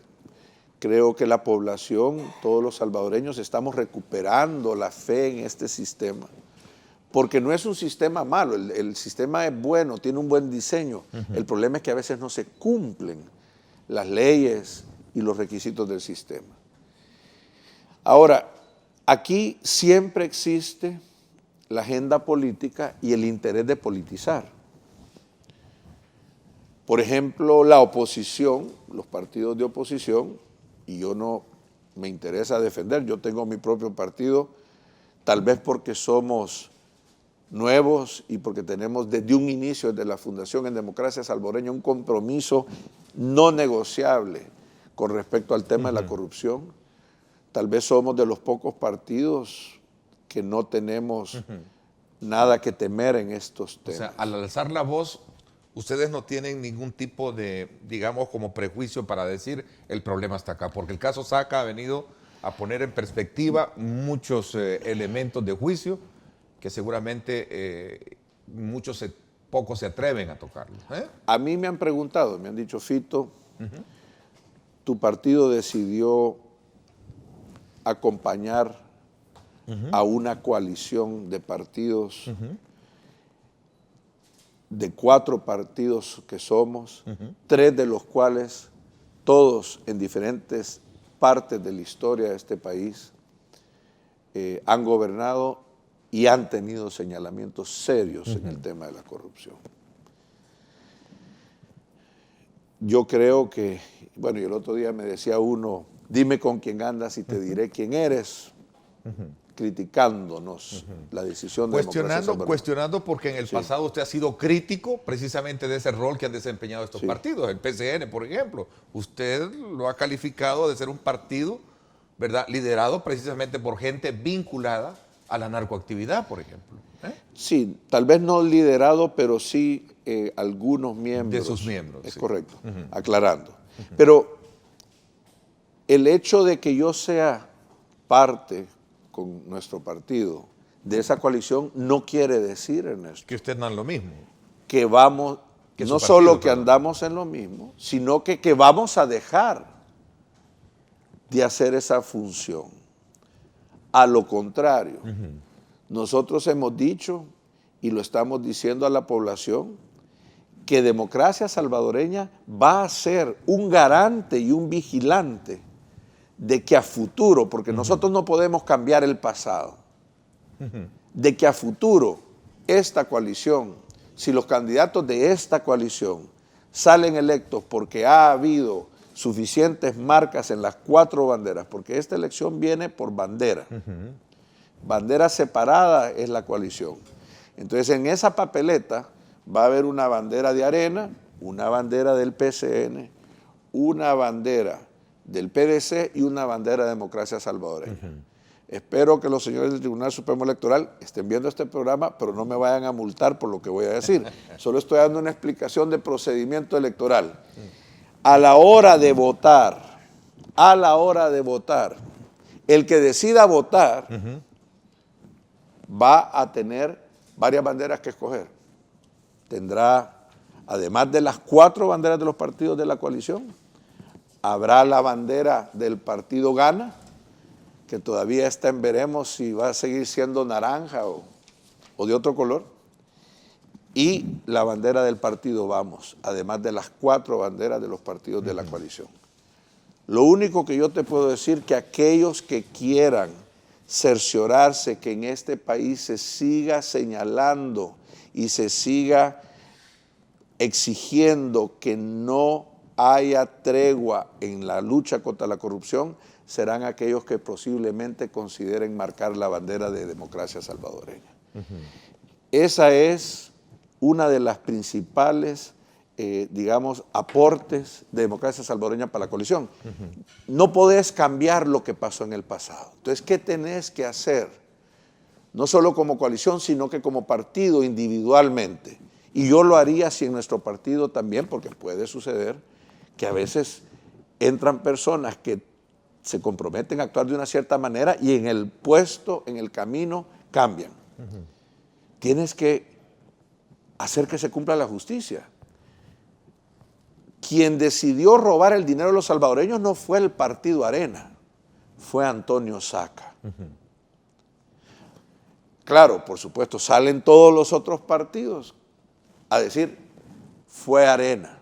Creo que la población, todos los salvadoreños, estamos recuperando la fe en este sistema, porque no es un sistema malo, el sistema es bueno, tiene un buen diseño. El problema es que a veces no se cumplen las leyes y los requisitos del sistema. Ahora, aquí siempre existe la agenda política y el interés de politizar. Por ejemplo, la oposición, los partidos de oposición, y yo no me interesa defender, yo tengo mi propio partido, tal vez porque somos nuevos y porque tenemos desde un inicio, desde la Fundación en Democracia Salvadoreña, un compromiso no negociable con respecto al tema de la corrupción. Tal vez somos de los pocos partidos que no tenemos nada que temer en estos temas. O sea, al alzar la voz, ustedes no tienen ningún tipo de, digamos, como prejuicio para decir el problema está acá, porque el caso Saca ha venido a poner en perspectiva muchos elementos de juicio que seguramente pocos se atreven a tocarlo. A mí me han preguntado, me han dicho, Fito, tu partido decidió acompañar a una coalición de partidos, de 4 partidos que somos, 3 de los cuales todos en diferentes partes de la historia de este país han gobernado y han tenido señalamientos serios en el tema de la corrupción. Yo creo que, bueno, y el otro día me decía uno, dime con quién andas y te diré quién eres, criticándonos la decisión de cuestionando porque en el pasado usted ha sido crítico precisamente de ese rol que han desempeñado estos partidos. El PCN, por ejemplo, usted lo ha calificado de ser un partido, ¿verdad?, liderado precisamente por gente vinculada a la narcoactividad, por ejemplo. Sí, tal vez no liderado, pero sí algunos miembros. De sus miembros. Es correcto, aclarando. Pero el hecho de que yo sea parte con nuestro partido de esa coalición no quiere decir, Ernesto, que usted no es lo mismo. Que vamos, que no solo que andamos en lo mismo, sino que vamos a dejar de hacer esa función. A lo contrario, nosotros hemos dicho y lo estamos diciendo a la población que Democracia Salvadoreña va a ser un garante y un vigilante de que a futuro, porque nosotros no podemos cambiar el pasado, de que a futuro esta coalición, si los candidatos de esta coalición salen electos porque ha habido suficientes marcas en las 4 banderas, porque esta elección viene por bandera. Bandera separada es la coalición. Entonces, en esa papeleta va a haber una bandera de Arena, una bandera del PCN, una bandera del PDC y una bandera de Democracia Salvadoreña. Espero que los señores del Tribunal Supremo Electoral estén viendo este programa, pero no me vayan a multar por lo que voy a decir. Solo estoy dando una explicación de procedimiento electoral. A la hora de votar, el que decida votar va a tener varias banderas que escoger. Tendrá, además de las 4 banderas de los partidos de la coalición, habrá la bandera del partido Gana, que todavía está en veremos si va a seguir siendo naranja o de otro color, y la bandera del partido Vamos, además de las 4 banderas de los partidos de la coalición. Lo único que yo te puedo decir que aquellos que quieran cerciorarse que en este país se siga señalando y se siga exigiendo que no haya tregua en la lucha contra la corrupción, serán aquellos que posiblemente consideren marcar la bandera de Democracia Salvadoreña. Esa es una de las principales, digamos, aportes de Democracia Salvadoreña para la coalición. No podés cambiar lo que pasó en el pasado. Entonces, ¿qué tenés que hacer? No solo como coalición, sino que como partido individualmente. Y yo lo haría si en nuestro partido también, porque puede suceder que a veces entran personas que se comprometen a actuar de una cierta manera y en el puesto, en el camino, cambian. Tienes que hacer que se cumpla la justicia. Quien decidió robar el dinero de los salvadoreños no fue el partido Arena, fue Antonio Saca. Claro, por supuesto, salen todos los otros partidos a decir, fue Arena.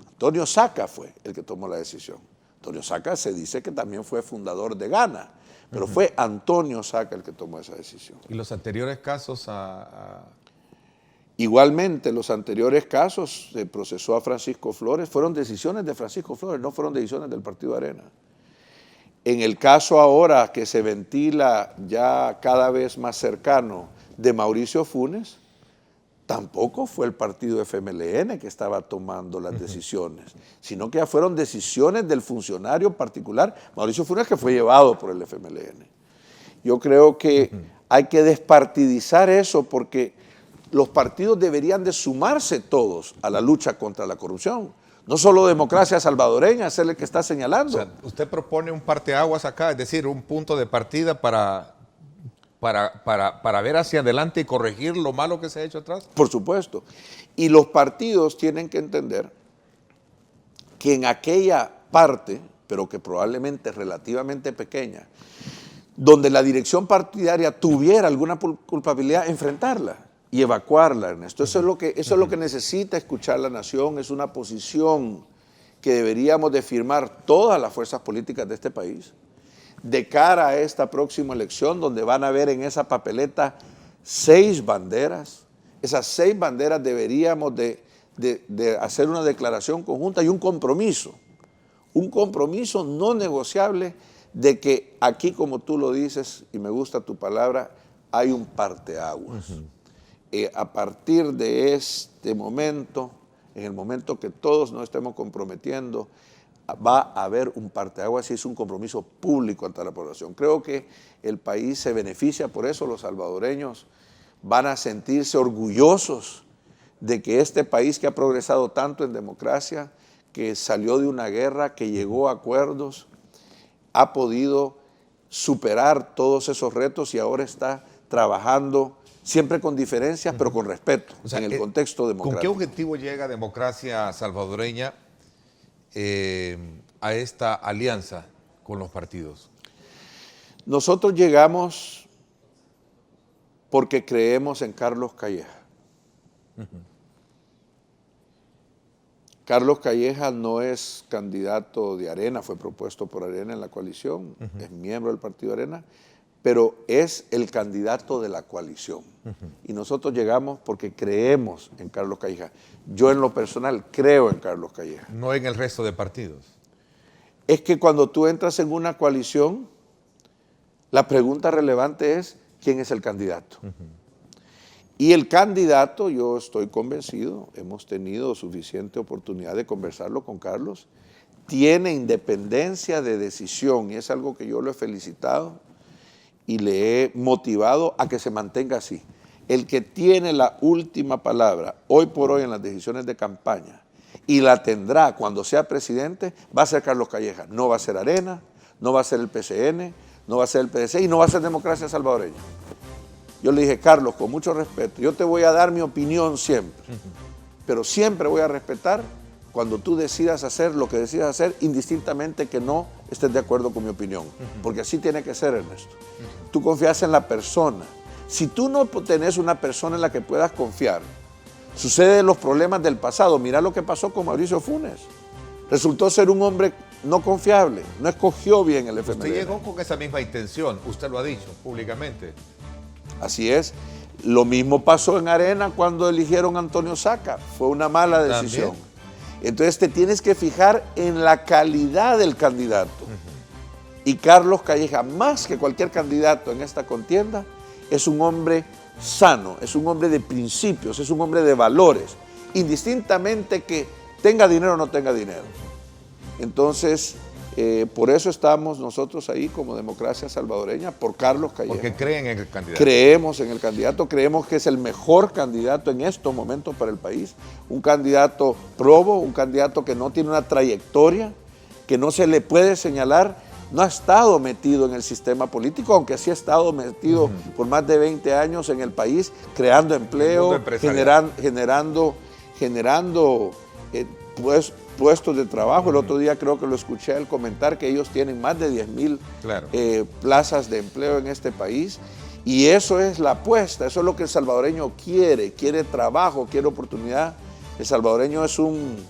Antonio Saca fue el que tomó la decisión. Antonio Saca se dice que también fue fundador de Gana, pero fue Antonio Saca el que tomó esa decisión. ¿Y los anteriores casos Igualmente, los anteriores casos se procesó a Francisco Flores, fueron decisiones de Francisco Flores, no fueron decisiones del partido Arena. En el caso ahora que se ventila ya cada vez más cercano de Mauricio Funes, tampoco fue el partido FMLN que estaba tomando las decisiones, sino que ya fueron decisiones del funcionario particular, Mauricio Funes, que fue llevado por el FMLN. Yo creo que hay que despartidizar eso porque los partidos deberían de sumarse todos a la lucha contra la corrupción. No solo Democracia Salvadoreña es el que está señalando. O sea, usted propone un parteaguas acá, es decir, un punto de partida para ver hacia adelante y corregir lo malo que se ha hecho atrás. Por supuesto. Y los partidos tienen que entender que en aquella parte, pero que probablemente es relativamente pequeña, donde la dirección partidaria tuviera alguna culpabilidad, enfrentarla y evacuarla, Ernesto. Eso es lo que necesita escuchar la nación, es una posición que deberíamos de firmar todas las fuerzas políticas de este país de cara a esta próxima elección, donde van a ver en esa papeleta 6 banderas. Esas 6 banderas deberíamos de hacer una declaración conjunta y un compromiso no negociable de que aquí, como tú lo dices, y me gusta tu palabra, hay un parteaguas. A partir de este momento, en el momento que todos nos estemos comprometiendo, va a haber un parteaguas y es un compromiso público ante la población. Creo que el país se beneficia por eso, los salvadoreños van a sentirse orgullosos de que este país que ha progresado tanto en democracia, que salió de una guerra, que llegó a acuerdos, ha podido superar todos esos retos y ahora está trabajando siempre con diferencias, pero con respeto, o sea, en el contexto democrático. ¿Con qué objetivo llega Democracia Salvadoreña a esta alianza con los partidos? Nosotros llegamos porque creemos en Carlos Calleja. Carlos Calleja no es candidato de Arena, fue propuesto por Arena en la coalición, es miembro del partido Arena, pero es el candidato de la coalición. Y nosotros llegamos porque creemos en Carlos Calleja. Yo en lo personal creo en Carlos Calleja. No en el resto de partidos. Es que cuando tú entras en una coalición, la pregunta relevante es ¿quién es el candidato? Y el candidato, yo estoy convencido, hemos tenido suficiente oportunidad de conversarlo con Carlos, tiene independencia de decisión y es algo que yo lo he felicitado y le he motivado a que se mantenga así. El que tiene la última palabra hoy por hoy en las decisiones de campaña y la tendrá cuando sea presidente va a ser Carlos Calleja, no va a ser Arena, no va a ser el PCN, no va a ser el PDC y no va a ser Democracia Salvadoreña. Yo le dije, Carlos, con mucho respeto, yo te voy a dar mi opinión siempre, pero siempre voy a respetar cuando tú decidas hacer lo que decidas hacer, indistintamente que no estés de acuerdo con mi opinión, porque así tiene que ser, Ernesto. Tú confías en la persona. Si tú no tenés una persona en la que puedas confiar, suceden los problemas del pasado. Mira lo que pasó con Mauricio Funes. Resultó ser un hombre no confiable, no escogió bien el FMLN. Usted llegó con esa misma intención, usted lo ha dicho públicamente. Así es. Lo mismo pasó en Arena cuando eligieron a Antonio Saca. Fue una mala decisión. ¿También? Entonces te tienes que fijar en la calidad del candidato. Y Carlos Calleja, más que cualquier candidato en esta contienda, es un hombre sano, es un hombre de principios, es un hombre de valores, indistintamente que tenga dinero o no tenga dinero. Entonces, por eso estamos nosotros ahí como Democracia Salvadoreña, por Carlos Calleja. Porque creen en el candidato. Creemos en el candidato, creemos que es el mejor candidato en estos momentos para el país. Un candidato probo, un candidato que no tiene una trayectoria, que no se le puede señalar, no ha estado metido en el sistema político, aunque sí ha estado metido por más de 20 años en el país, creando empleo, generando puestos de trabajo. El otro día creo que lo escuché al comentar que ellos tienen más de 10,000 plazas de empleo en este país. Y eso es la apuesta, eso es lo que el salvadoreño quiere trabajo, quiere oportunidad. El salvadoreño es un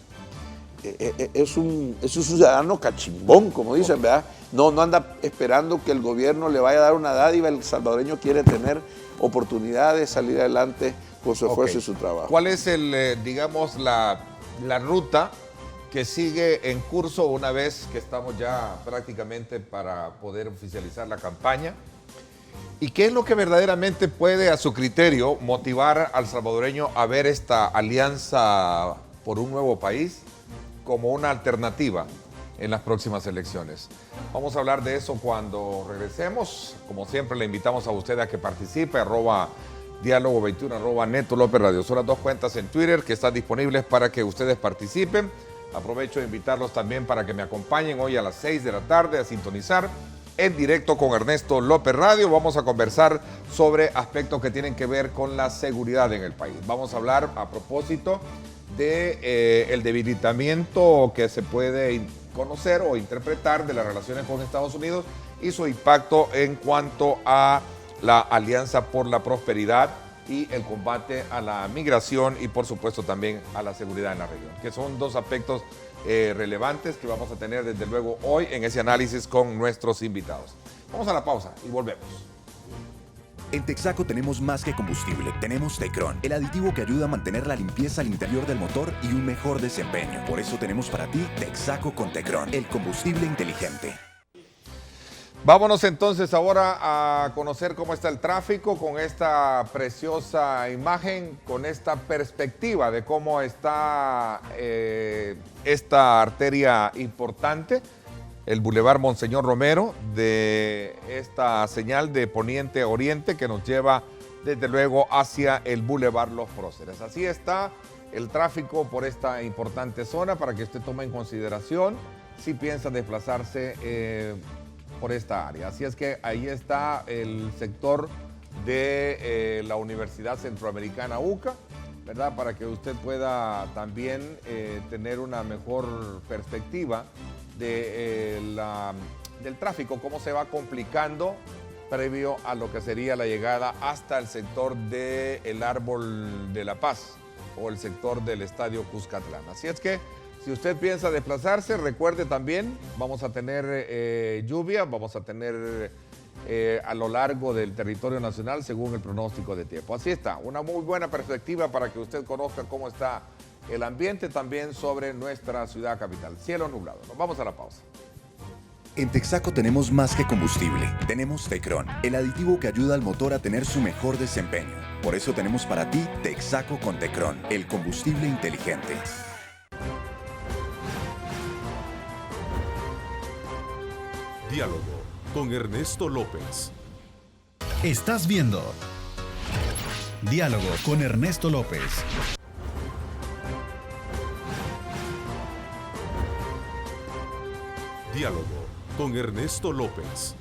ciudadano cachimbón, como dicen, ¿verdad? No anda esperando que el gobierno le vaya a dar una dádiva. El salvadoreño quiere tener oportunidad de salir adelante con su esfuerzo y su trabajo. ¿Cuál es digamos, la ruta que sigue en curso una vez que estamos ya prácticamente para poder oficializar la campaña? ¿Y qué es lo que verdaderamente puede, a su criterio, motivar al salvadoreño a ver esta alianza por un nuevo país como una alternativa en las próximas elecciones? Vamos a hablar de eso cuando regresemos. Como siempre, le invitamos a usted a que participe, @diálogo21, @Neto López Radio. Son las dos cuentas en Twitter que están disponibles para que ustedes participen. Aprovecho de invitarlos también para que me acompañen hoy a las 6 de la tarde a sintonizar en directo con Ernesto López Radio. Vamos a conversar sobre aspectos que tienen que ver con la seguridad en el país. Vamos a hablar a propósito de el debilitamiento que se puede conocer o interpretar de las relaciones con Estados Unidos y su impacto en cuanto a la Alianza por la Prosperidad y el combate a la migración y por supuesto también a la seguridad en la región, que son dos aspectos relevantes que vamos a tener desde luego hoy en ese análisis con nuestros invitados. Vamos a la pausa y volvemos. En Texaco tenemos más que combustible, tenemos Tecron, el aditivo que ayuda a mantener la limpieza al interior del motor y un mejor desempeño. Por eso tenemos para ti Texaco con Tecron, el combustible inteligente. Vámonos entonces ahora a conocer cómo está el tráfico con esta preciosa imagen, con esta perspectiva de cómo está esta arteria importante, el Boulevard Monseñor Romero, de esta señal de poniente a oriente que nos lleva desde luego hacia el Boulevard Los Próceres. Así está el tráfico por esta importante zona para que usted tome en consideración si piensa desplazarse por esta área. Así es que ahí está el sector de la Universidad Centroamericana UCA, ¿verdad? Para que usted pueda también tener una mejor perspectiva del tráfico, cómo se va complicando previo a lo que sería la llegada hasta el sector del Árbol de la Paz o el sector del Estadio Cuscatlán. Así es que Si usted piensa desplazarse, recuerde también, vamos a tener lluvia, vamos a tener a lo largo del territorio nacional según el pronóstico de tiempo. Así está, una muy buena perspectiva para que usted conozca cómo está el ambiente también sobre nuestra ciudad capital. Cielo nublado. Nos vamos a la pausa. En Texaco tenemos más que combustible. Tenemos Tecron, el aditivo que ayuda al motor a tener su mejor desempeño. Por eso tenemos para ti Texaco con Tecron, el combustible inteligente. Diálogo con Ernesto López. Estás viendo Diálogo con Ernesto López. Diálogo con Ernesto López.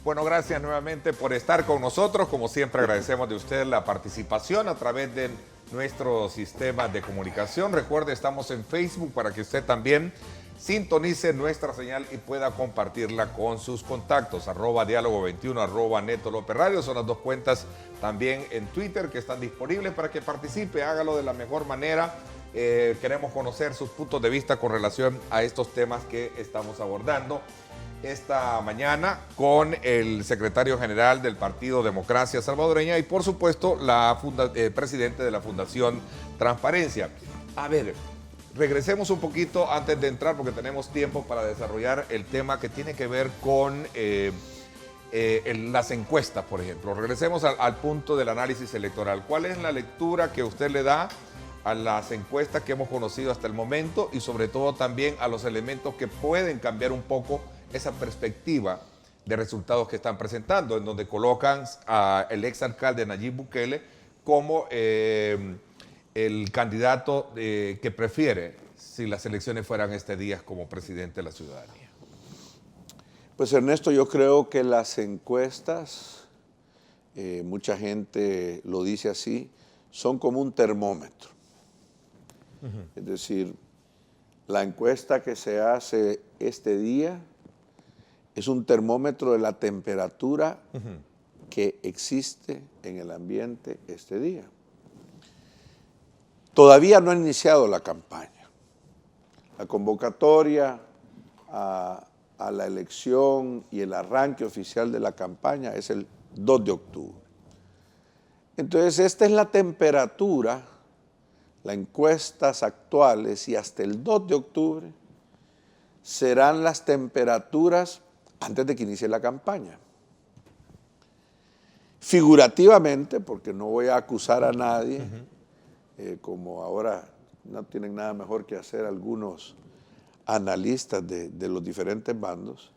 Bueno, gracias nuevamente por estar con nosotros. Como siempre agradecemos de usted la participación a través de nuestro sistema de comunicación. Recuerde, estamos en Facebook para que usted también sintonice nuestra señal y pueda compartirla con sus contactos. @diálogo21, @Neto López Radio. Son las dos cuentas también en Twitter que están disponibles para que participe. Hágalo de la mejor manera. Queremos conocer sus puntos de vista con relación a estos temas que estamos abordando esta mañana con el secretario general del Partido Democracia Salvadoreña y por supuesto presidente de la Fundación Transparencia. A ver, regresemos un poquito antes de entrar porque tenemos tiempo para desarrollar el tema que tiene que ver con las encuestas, por ejemplo. Regresemos al punto del análisis electoral. ¿Cuál es la lectura que usted le da a las encuestas que hemos conocido hasta el momento y sobre todo también a los elementos que pueden cambiar un poco esa perspectiva de resultados que están presentando, en donde colocan al exalcalde Nayib Bukele como el candidato que prefiere si las elecciones fueran este día como presidente de la ciudadanía? Pues Ernesto, yo creo que las encuestas, mucha gente lo dice así, son como un termómetro. Es decir, la encuesta que se hace este día es un termómetro de la temperatura que existe en el ambiente este día. Todavía no ha iniciado la campaña. La convocatoria a la elección y el arranque oficial de la campaña es el 2 de octubre. Entonces, esta es la temperatura, las encuestas actuales y hasta el 2 de octubre serán las temperaturas antes de que inicie la campaña. Figurativamente, porque no voy a acusar a nadie, como ahora no tienen nada mejor que hacer algunos analistas de los diferentes bandos,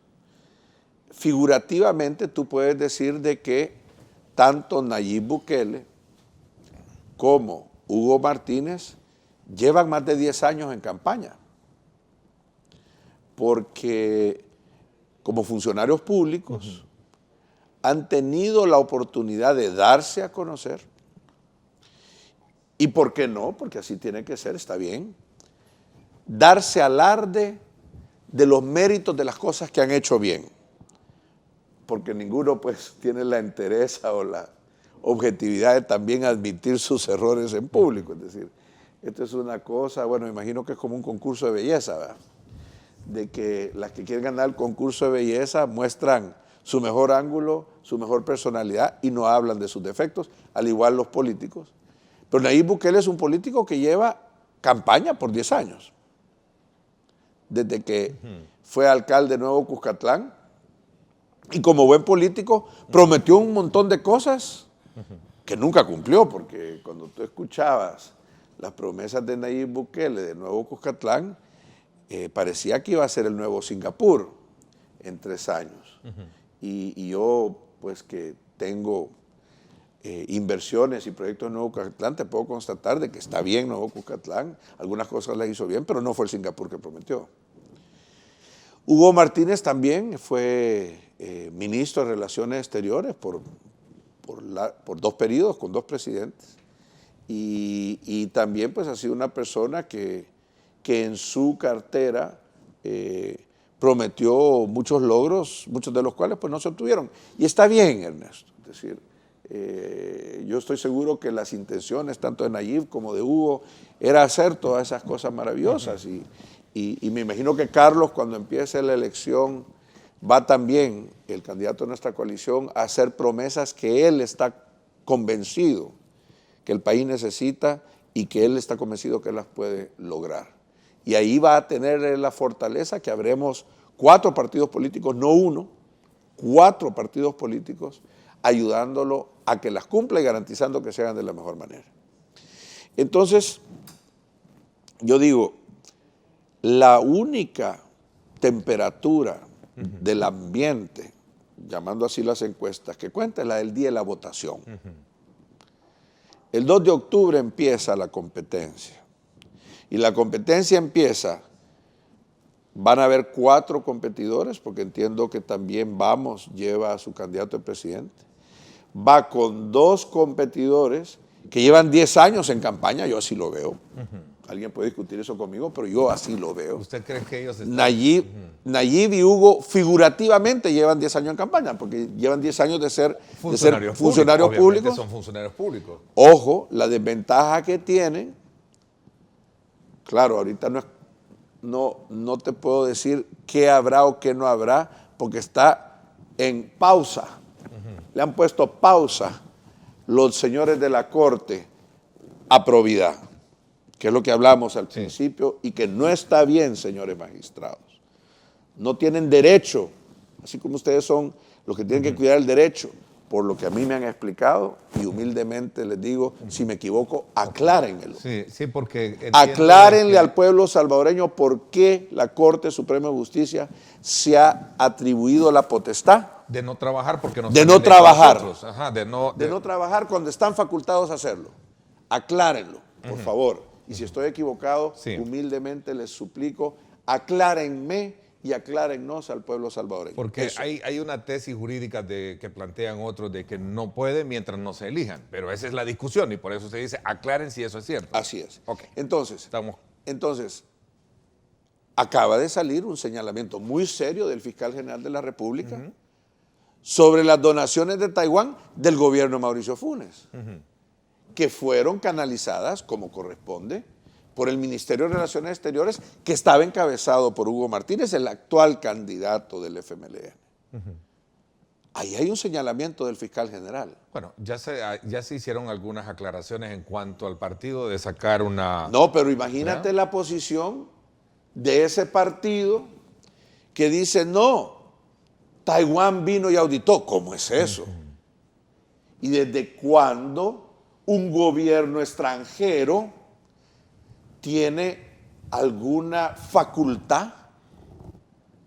figurativamente tú puedes decir de que tanto Nayib Bukele como Hugo Martínez llevan más de 10 años en campaña, porque como funcionarios públicos han tenido la oportunidad de darse a conocer, y ¿por qué no? Porque así tiene que ser, está bien, darse alarde de los méritos de las cosas que han hecho bien, porque ninguno pues tiene la entereza o la objetividad de también admitir sus errores en público. Es decir, esto es una cosa, bueno, me imagino que es como un concurso de belleza, ¿verdad? De que las que quieren ganar el concurso de belleza muestran su mejor ángulo, su mejor personalidad y no hablan de sus defectos, al igual los políticos. Pero Nayib Bukele es un político que lleva campaña por 10 años. Desde que fue alcalde de Nuevo Cuscatlán y como buen político prometió un montón de cosas que nunca cumplió, porque cuando tú escuchabas las promesas de Nayib Bukele de Nuevo Cuscatlán, parecía que iba a ser el nuevo Singapur en 3 años. Y yo, pues que tengo inversiones y proyectos en Nuevo Cuscatlán, te puedo constatar de que está bien Nuevo Cuscatlán, algunas cosas las hizo bien, pero no fue el Singapur que prometió. Hugo Martínez también fue ministro de Relaciones Exteriores por 2 periodos, con 2 presidentes, y también pues ha sido una persona que en su cartera prometió muchos logros, muchos de los cuales pues no se obtuvieron. Y está bien, Ernesto, es decir, Yo estoy seguro que las intenciones tanto de Nayib como de Hugo era hacer todas esas cosas maravillosas. Y me imagino que Carlos, cuando empiece la elección, va también, el candidato de nuestra coalición, a hacer promesas que él está convencido que el país necesita y que él está convencido que él las puede lograr. Y ahí va a tener la fortaleza que habremos 4 partidos políticos, no uno, 4 partidos políticos, ayudándolo a que las cumpla y garantizando que se hagan de la mejor manera. Entonces, yo digo, la única temperatura del ambiente, llamando así las encuestas, que cuenta es la del día de la votación. El 2 de octubre empieza la competencia. Y la competencia empieza, van a haber 4 competidores, porque entiendo que también Vamos lleva a su candidato de presidente. Va con 2 competidores que llevan 10 años en campaña, yo así lo veo. Alguien puede discutir eso conmigo, pero yo así lo veo. ¿Usted cree que ellos están...? Nayib y Hugo figurativamente llevan 10 años en campaña, porque llevan 10 años de ser funcionarios públicos. Son funcionarios públicos. Ojo, la desventaja que tienen, claro, ahorita no te puedo decir qué habrá o qué no habrá, porque está en pausa. Le han puesto pausa los señores de la Corte a probidad, que es lo que hablamos al principio, y que no está bien, señores magistrados. No tienen derecho, así como ustedes son los que tienen que cuidar el derecho, por lo que a mí me han explicado, y humildemente les digo, si me equivoco, aclárenmelo. Sí, porque... Aclárenle al pueblo salvadoreño por qué la Corte Suprema de Justicia se ha atribuido la potestad de no trabajar porque no de no trabajar. Ajá, de no trabajar cuando están facultados a hacerlo. Aclárenlo, por favor. Y si estoy equivocado, humildemente les suplico, aclárenme y aclárennos al pueblo salvadoreño. Porque hay una tesis jurídica que plantean otros de que no pueden mientras no se elijan, pero esa es la discusión y por eso se dice aclaren si eso es cierto. Así es. Okay. Entonces, acaba de salir un señalamiento muy serio del fiscal general de la República sobre las donaciones de Taiwán del gobierno de Mauricio Funes, que fueron canalizadas como corresponde por el Ministerio de Relaciones Exteriores, que estaba encabezado por Hugo Martínez, el actual candidato del FMLN. Ahí hay un señalamiento del fiscal general. Bueno, ya se hicieron algunas aclaraciones en cuanto al partido de sacar una... No, pero imagínate la posición de ese partido que dice, no, Taiwán vino y auditó. ¿Cómo es eso? ¿Y desde cuándo un gobierno extranjero tiene alguna facultad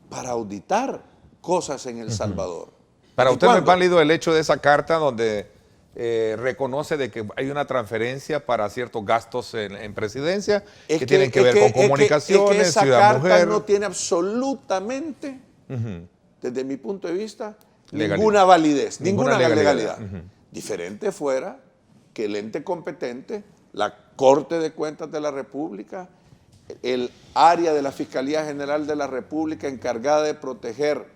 para auditar cosas en El Salvador? Para usted no es válido el hecho de esa carta donde reconoce de que hay una transferencia para ciertos gastos en presidencia que tienen que ver con comunicaciones, esa Ciudad Mujer. Carta no tiene absolutamente, desde mi punto de vista, ninguna validez, ninguna legalidad. Diferente fuera que el ente competente, la Corte de Cuentas de la República, el área de la Fiscalía General de la República encargada de proteger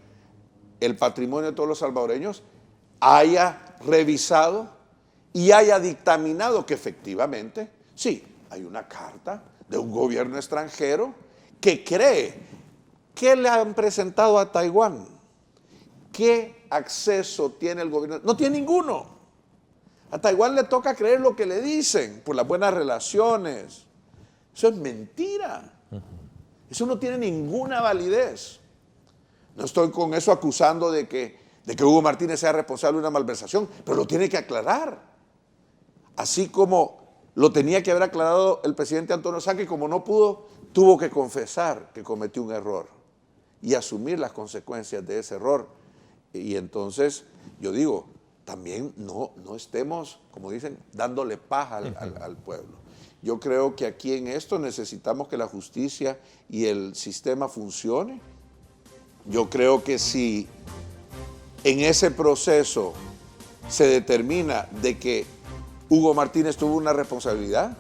el patrimonio de todos los salvadoreños, haya revisado y haya dictaminado que efectivamente, sí, hay una carta de un gobierno extranjero que cree que le han presentado a Taiwán. ¿Qué acceso tiene el gobierno? No tiene ninguno. A Taiwán le toca creer lo que le dicen por las buenas relaciones. Eso es mentira. Eso no tiene ninguna validez. No estoy con eso acusando de que Hugo Martínez sea responsable de una malversación, pero lo tiene que aclarar. Así como lo tenía que haber aclarado el presidente Antonio Saque, como no pudo, tuvo que confesar que cometió un error y asumir las consecuencias de ese error. Y entonces, yo digo, también no estemos, como dicen, dándole paja al pueblo. Yo creo que aquí en esto necesitamos que la justicia y el sistema funcione. Yo creo que si en ese proceso se determina de que Hugo Martínez tuvo una responsabilidad,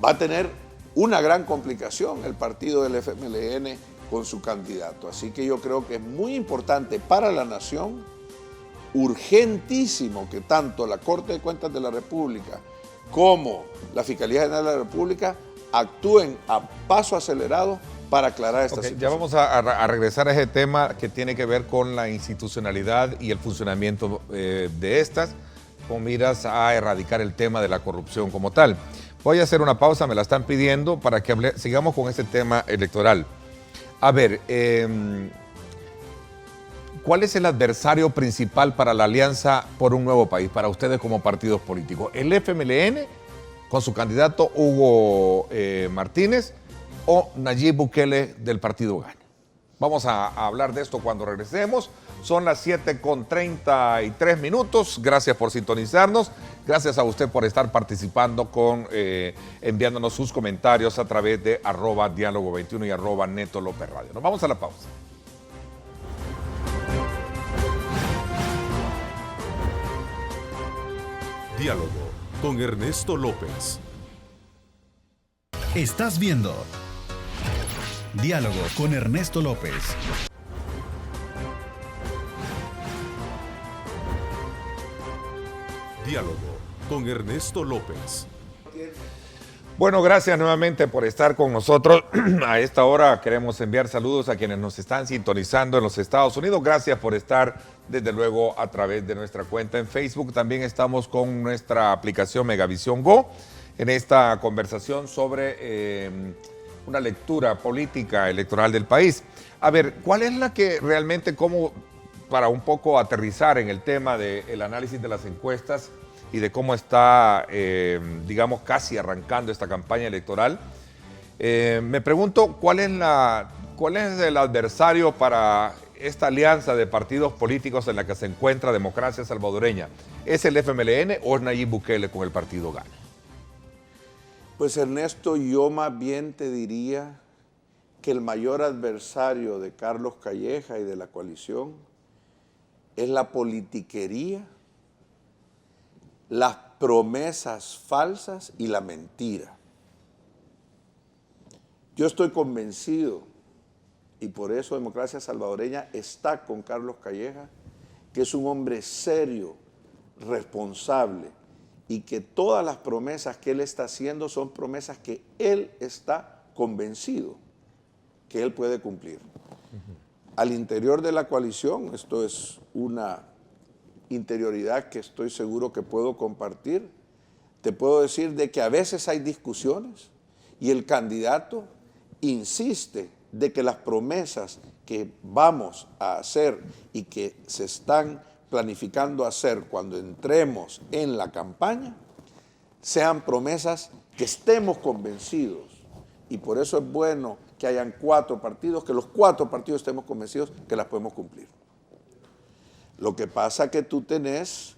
va a tener una gran complicación el partido del FMLN con su candidato. Así que yo creo que es muy importante para la nación urgentísimo que tanto la Corte de Cuentas de la República como la Fiscalía General de la República actúen a paso acelerado para aclarar esta situación. Ya vamos a regresar a ese tema que tiene que ver con la institucionalidad y el funcionamiento de estas, con miras a erradicar el tema de la corrupción como tal. Voy a hacer una pausa, me la están pidiendo, para que sigamos con este tema electoral. A ver, ¿cuál es el adversario principal para la Alianza por un Nuevo País, para ustedes como partidos políticos? ¿El FMLN con su candidato Hugo Martínez o Nayib Bukele del partido GAN? Vamos a hablar de esto cuando regresemos. Son las 7:33. Gracias por sintonizarnos. Gracias a usted por estar participando enviándonos sus comentarios a través de @diálogo21 y @Neto López Radio. Nos vamos a la pausa. Diálogo con Ernesto López. Estás viendo Diálogo con Ernesto López. Diálogo con Ernesto López. Bueno, gracias nuevamente por estar con nosotros. A esta hora queremos enviar saludos a quienes nos están sintonizando en los Estados Unidos. Gracias por estar, desde luego, a través de nuestra cuenta en Facebook. También estamos con nuestra aplicación Megavisión Go en esta conversación sobre una lectura política electoral del país. A ver, ¿cuál es la que realmente, para un poco aterrizar en el tema del análisis de las encuestas y de cómo está, digamos, casi arrancando esta campaña electoral, me pregunto cuál es el adversario para esta alianza de partidos políticos en la que se encuentra Democracia Salvadoreña? ¿Es el FMLN o es Nayib Bukele con el partido GAN? Pues Ernesto, yo más bien te diría que el mayor adversario de Carlos Calleja y de la coalición es la politiquería, las promesas falsas y la mentira. Yo estoy convencido, y por eso Democracia Salvadoreña está con Carlos Calleja, que es un hombre serio, responsable, y que todas las promesas que él está haciendo son promesas que él está convencido que él puede cumplir. Al interior de la coalición, esto es una interioridad que estoy seguro que puedo compartir, te puedo decir de que a veces hay discusiones y el candidato insiste de que las promesas que vamos a hacer y que se están planificando hacer cuando entremos en la campaña sean promesas que estemos convencidos, y por eso es bueno que hayan 4 partidos, que los 4 partidos estemos convencidos que las podemos cumplir. Lo que pasa es que tú tenés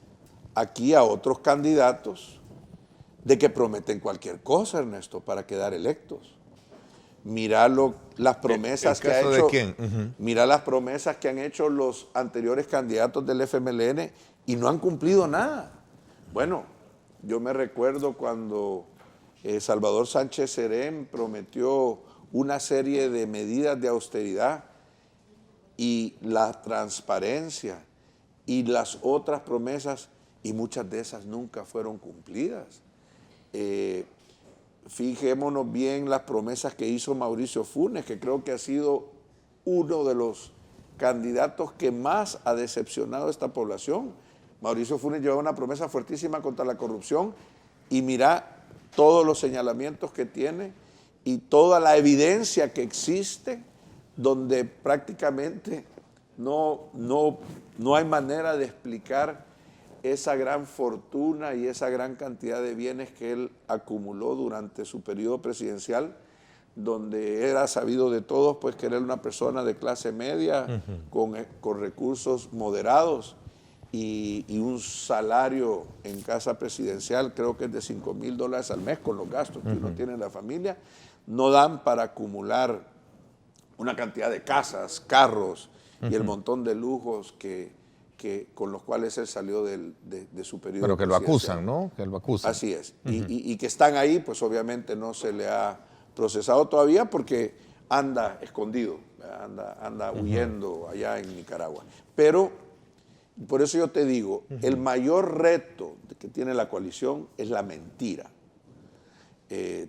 aquí a otros candidatos de que prometen cualquier cosa, Ernesto, para quedar electos. Mira las promesas que ha hecho. ¿De quién? Mira las promesas que han hecho los anteriores candidatos del FMLN y no han cumplido nada. Bueno, yo me recuerdo cuando Salvador Sánchez Serén prometió una serie de medidas de austeridad y la transparencia y las otras promesas, y muchas de esas nunca fueron cumplidas. Fijémonos bien las promesas que hizo Mauricio Funes, que creo que ha sido uno de los candidatos que más ha decepcionado a esta población. Mauricio Funes llevaba una promesa fuertísima contra la corrupción y mira todos los señalamientos que tiene y toda la evidencia que existe, donde prácticamente no hay manera de explicar esa gran fortuna y esa gran cantidad de bienes que él acumuló durante su periodo presidencial, donde era sabido de todos pues que era una persona de clase media, con recursos moderados y un salario en casa presidencial, creo que es de $5,000 al mes con los gastos que uno tiene en la familia, no dan para acumular una cantidad de casas, carros y el montón de lujos con los cuales él salió de su periodo. Pero que lo acusan, ¿no? Que lo acusan. Así es. Y que están ahí, pues obviamente no se le ha procesado todavía porque anda escondido, anda huyendo allá en Nicaragua. Pero Por eso yo te digo, el mayor reto que tiene la coalición es la mentira.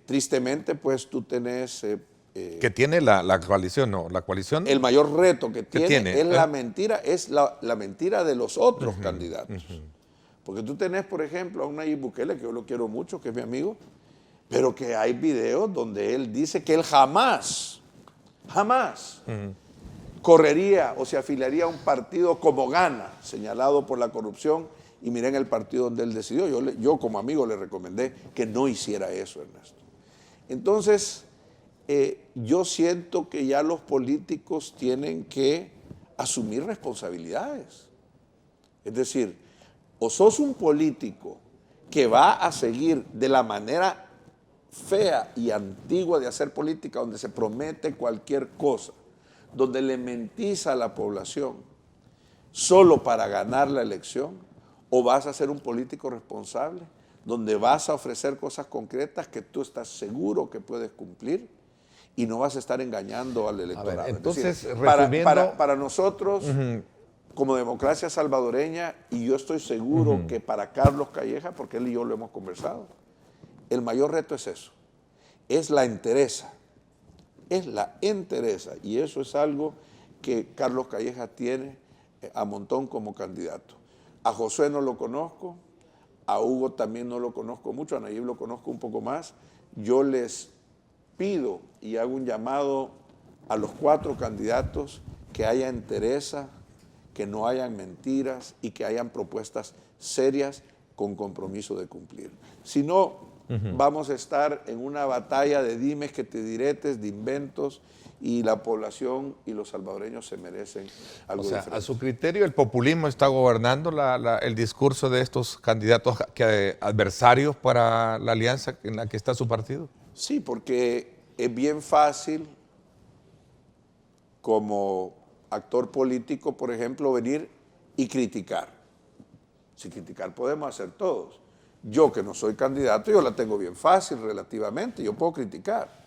Tristemente, pues tú tenés... que tiene la coalición, ¿no? La coalición... El mayor reto que tiene es la mentira, es la mentira de los otros candidatos. Porque tú tenés, por ejemplo, a un Nayib Bukele, que yo lo quiero mucho, que es mi amigo, pero que hay videos donde él dice que él jamás correría o se afiliaría a un partido como Gana, señalado por la corrupción, y miren el partido donde él decidió. Yo como amigo le recomendé que no hiciera eso, Ernesto. Entonces, yo siento que ya los políticos tienen que asumir responsabilidades. Es decir, o sos un político que va a seguir de la manera fea y antigua de hacer política, donde se promete cualquier cosa, donde le mentís a la población solo para ganar la elección, o vas a ser un político responsable, donde vas a ofrecer cosas concretas que tú estás seguro que puedes cumplir y no vas a estar engañando al electorado. Entonces, decir, resumiendo... para nosotros, como democracia salvadoreña, y yo estoy seguro que para Carlos Calleja, porque él y yo lo hemos conversado, el mayor reto es eso, es la entereza, y eso es algo que Carlos Calleja tiene a montón como candidato. A Josué no lo conozco, a Hugo también no lo conozco mucho, a Nayib lo conozco un poco más. Yo les pido y hago un llamado a los 4 candidatos que haya entereza, que no hayan mentiras y que hayan propuestas serias con compromiso de cumplir. Si no, vamos a estar en una batalla de dimes que te diretes, de inventos, y la población y los salvadoreños se merecen algo diferente. A su criterio, ¿el populismo está gobernando el discurso de estos candidatos adversarios para la alianza en la que está su partido? Sí, porque es bien fácil como actor político, por ejemplo, venir y criticar. Si criticar podemos hacer todos. Yo, que no soy candidato, yo la tengo bien fácil relativamente, yo puedo criticar.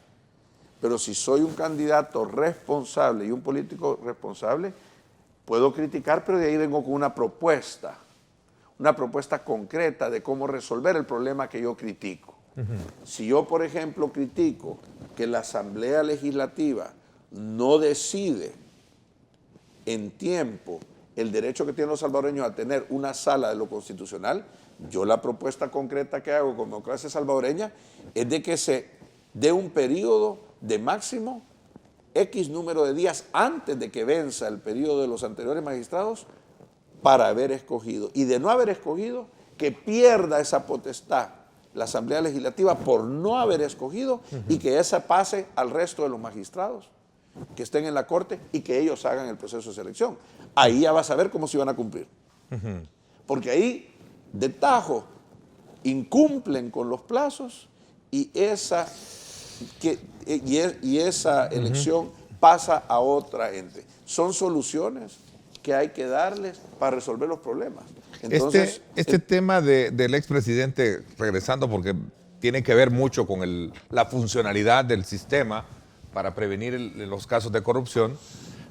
Pero si soy un candidato responsable y un político responsable, puedo criticar, pero de ahí vengo con una propuesta concreta de cómo resolver el problema que yo critico. Si yo, por ejemplo, critico que la Asamblea Legislativa no decide en tiempo el derecho que tienen los salvadoreños a tener una sala de lo constitucional, yo la propuesta concreta que hago con Democracia Salvadoreña es de que se dé un periodo de máximo X número de días antes de que venza el periodo de los anteriores magistrados para haber escogido. Y de no haber escogido, que pierda esa potestad la Asamblea Legislativa por no haber escogido y que esa pase al resto de los magistrados que estén en la Corte y que ellos hagan el proceso de selección. Ahí ya vas a ver cómo se van a cumplir. Porque ahí, de tajo, incumplen con los plazos y esa elección pasa a otra ente. Son soluciones que hay que darles para resolver los problemas. Entonces, este tema del expresidente, regresando porque tiene que ver mucho con la funcionalidad del sistema para prevenir los casos de corrupción,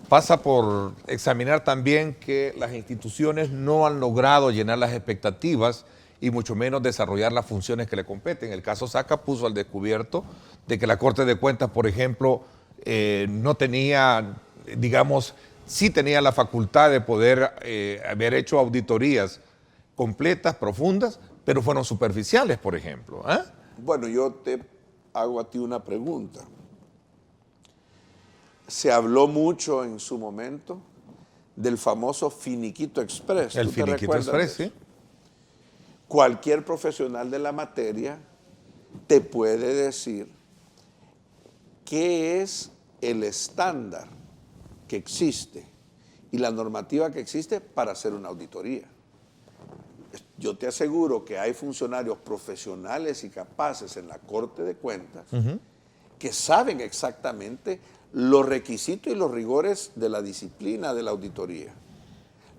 pasa por examinar también que las instituciones no han logrado llenar las expectativas y mucho menos desarrollar las funciones que le competen. El caso Saca puso al descubierto de que la Corte de Cuentas, por ejemplo, no tenía, digamos, sí tenía la facultad de poder haber hecho auditorías completas, profundas, pero fueron superficiales, por ejemplo. Bueno, yo te hago a ti una pregunta. Se habló mucho en su momento del famoso Finiquito Express. El Finiquito Express, sí. Cualquier profesional de la materia te puede decir qué es el estándar que existe y la normativa que existe para hacer una auditoría. Yo te aseguro que hay funcionarios profesionales y capaces en la Corte de Cuentas que saben exactamente los requisitos y los rigores de la disciplina de la auditoría.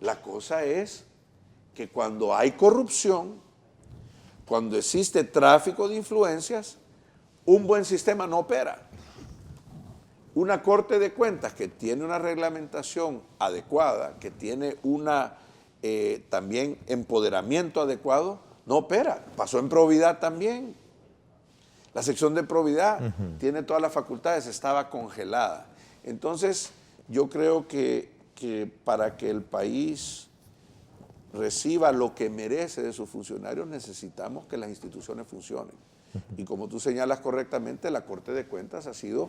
La cosa es que cuando hay corrupción, cuando existe tráfico de influencias, un buen sistema no opera. Una Corte de Cuentas que tiene una reglamentación adecuada, que tiene una también empoderamiento adecuado, no opera. Pasó en probidad también. La sección de probidad tiene todas las facultades, estaba congelada. Entonces, yo creo que para que el país reciba lo que merece de sus funcionarios, necesitamos que las instituciones funcionen. Y como tú señalas correctamente, la Corte de Cuentas ha sido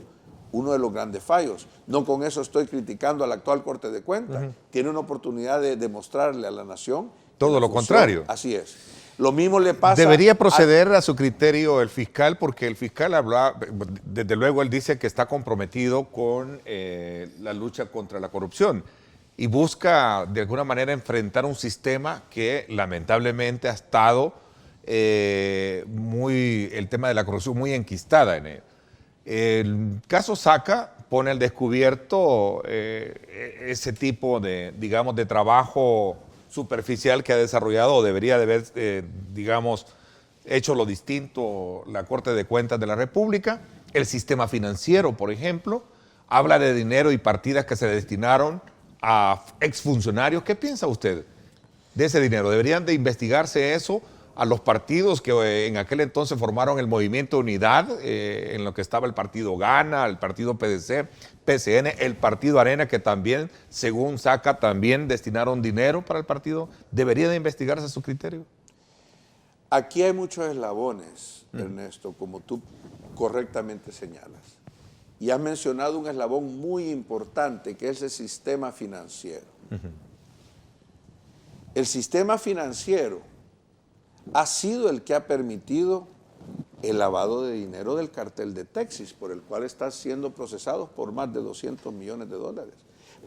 uno de los grandes fallos. No con eso estoy criticando a la actual Corte de Cuentas. Tiene una oportunidad de demostrarle a la nación. Todo lo contrario. Así es. Lo mismo le pasa... Debería proceder a su criterio el fiscal, porque el fiscal habla, desde luego él dice que está comprometido con la lucha contra la corrupción y busca de alguna manera enfrentar un sistema que lamentablemente ha estado el tema de la corrupción muy enquistada en él. El caso Saca pone al descubierto ese tipo de, digamos, de trabajo superficial que ha desarrollado o debería de haber, digamos, hecho lo distinto la Corte de Cuentas de la República. El sistema financiero, por ejemplo, habla de dinero y partidas que se destinaron a exfuncionarios. ¿Qué piensa usted de ese dinero? ¿Deberían de investigarse eso a los partidos que en aquel entonces formaron el Movimiento Unidad, en lo que estaba el partido Gana, el partido PDC, PCN, el partido Arena, que también, según Saca, también destinaron dinero para el partido? ¿Debería de investigarse a su criterio? Aquí hay muchos eslabones, Ernesto, como tú correctamente señalas. Y has mencionado un eslabón muy importante, que es el sistema financiero. El sistema financiero ha sido el que ha permitido el lavado de dinero del cartel de Texas, por el cual está siendo procesado por más de 200 millones de dólares.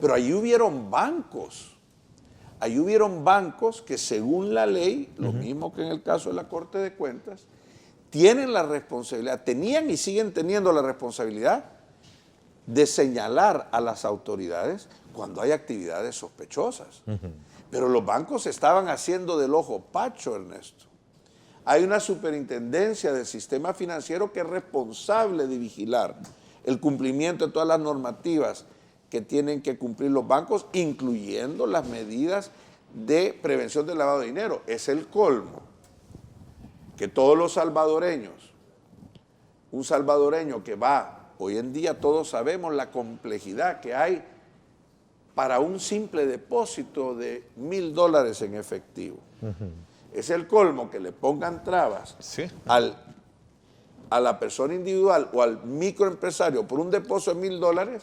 Pero allí hubieron bancos que según la ley, lo mismo que en el caso de la Corte de Cuentas, tienen la responsabilidad, tenían y siguen teniendo la responsabilidad de señalar a las autoridades cuando hay actividades sospechosas. Pero los bancos estaban haciendo del ojo pacho, Ernesto. Hay una superintendencia del sistema financiero que es responsable de vigilar el cumplimiento de todas las normativas que tienen que cumplir los bancos, incluyendo las medidas de prevención del lavado de dinero. Es el colmo que todos los salvadoreños, un salvadoreño que va, hoy en día todos sabemos la complejidad que hay para un simple depósito de $1,000 en efectivo. Es el colmo que le pongan trabas a la persona individual o al microempresario por un depósito de $1,000,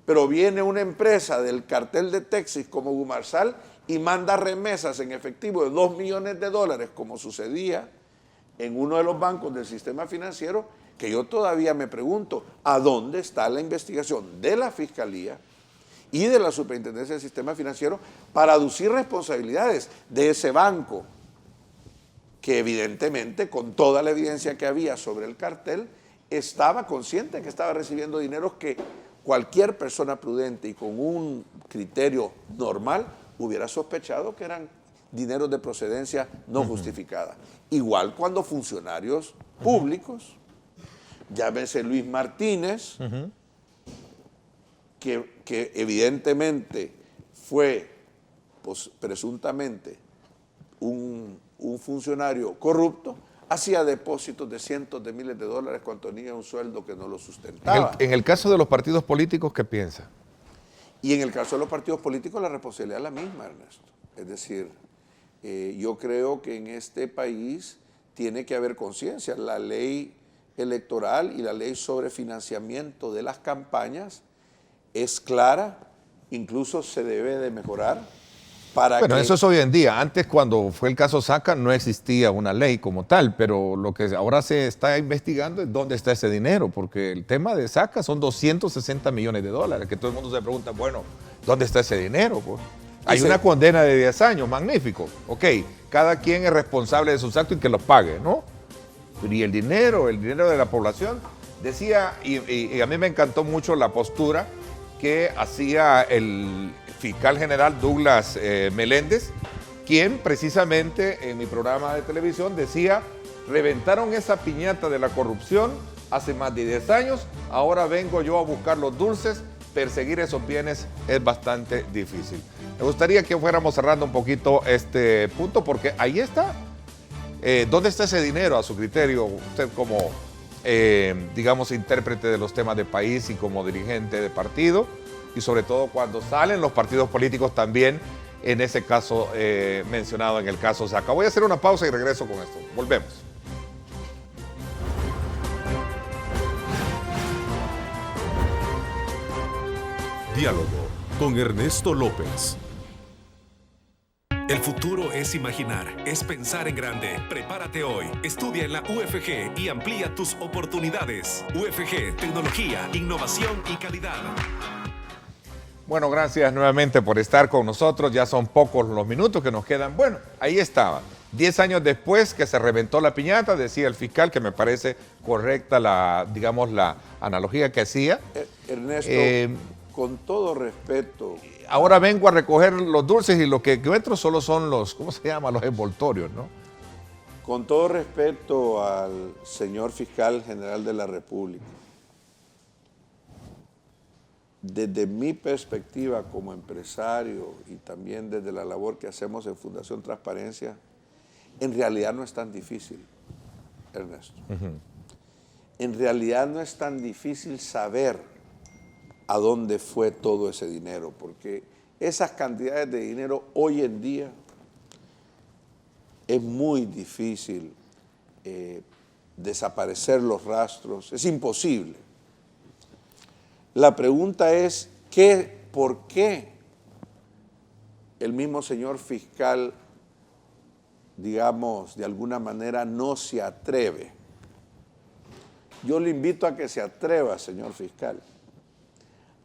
pero viene una empresa del cartel de Texas como Gumarsal y manda remesas en efectivo de $2 millones, como sucedía en uno de los bancos del sistema financiero, que yo todavía me pregunto, ¿a dónde está la investigación de la Fiscalía y de la Superintendencia del Sistema Financiero para aducir responsabilidades de ese banco, que evidentemente, con toda la evidencia que había sobre el cartel, estaba consciente que estaba recibiendo dineros que cualquier persona prudente y con un criterio normal hubiera sospechado que eran dineros de procedencia no justificada? Igual cuando funcionarios públicos, llámese Luis Martínez, que evidentemente fue, pues, presuntamente un funcionario corrupto, hacía depósitos de cientos de miles de dólares cuando tenía un sueldo que no lo sustentaba. En el caso de los partidos políticos, ¿qué piensa? Y en el caso de los partidos políticos, la responsabilidad es la misma, Ernesto. Es decir, yo creo que en este país tiene que haber conciencia. La ley electoral y la ley sobre financiamiento de las campañas es clara, incluso se debe de mejorar. Bueno, eso es hoy en día. Antes, cuando fue el caso Saca, no existía una ley como tal, pero lo que ahora se está investigando es dónde está ese dinero, porque el tema de Saca son 260 millones de dólares, que todo el mundo se pregunta, bueno, ¿dónde está ese dinero? Pues, hay una condena de 10 años, magnífico. Ok, cada quien es responsable de sus actos y que los pague, ¿no? Y el dinero de la población, decía, y a mí me encantó mucho la postura que hacía el fiscal general Douglas Meléndez, quien precisamente en mi programa de televisión decía, reventaron esa piñata de la corrupción hace más de 10 años, ahora vengo yo a buscar los dulces, perseguir esos bienes es bastante difícil. Me gustaría que fuéramos cerrando un poquito este punto, porque ahí está. ¿Dónde está ese dinero a su criterio? Usted como, digamos, intérprete de los temas de país y como dirigente de partido, y sobre todo cuando salen los partidos políticos también, en ese caso mencionado en el caso Saca. Voy a hacer una pausa y regreso con esto. Volvemos. Diálogo con Ernesto López. El futuro es imaginar, es pensar en grande. Prepárate hoy, estudia en la UFG y amplía tus oportunidades. UFG, tecnología, innovación y calidad. Bueno, gracias nuevamente por estar con nosotros. Ya son pocos los minutos que nos quedan. Bueno, ahí estaba. 10 años después que se reventó la piñata, decía el fiscal, que me parece correcta la analogía que hacía. Ernesto, con todo respeto. Ahora vengo a recoger los dulces y lo que encuentro solo son los, ¿cómo se llama? Los envoltorios, ¿no? Con todo respeto al señor fiscal general de la República, desde mi perspectiva como empresario y también desde la labor que hacemos en Fundación Transparencia, en realidad no es tan difícil, Ernesto. En realidad no es tan difícil saber a dónde fue todo ese dinero, porque esas cantidades de dinero hoy en día es muy difícil desaparecer los rastros, es imposible. La pregunta es, ¿por qué el mismo señor fiscal, digamos, de alguna manera no se atreve? Yo le invito a que se atreva, señor fiscal.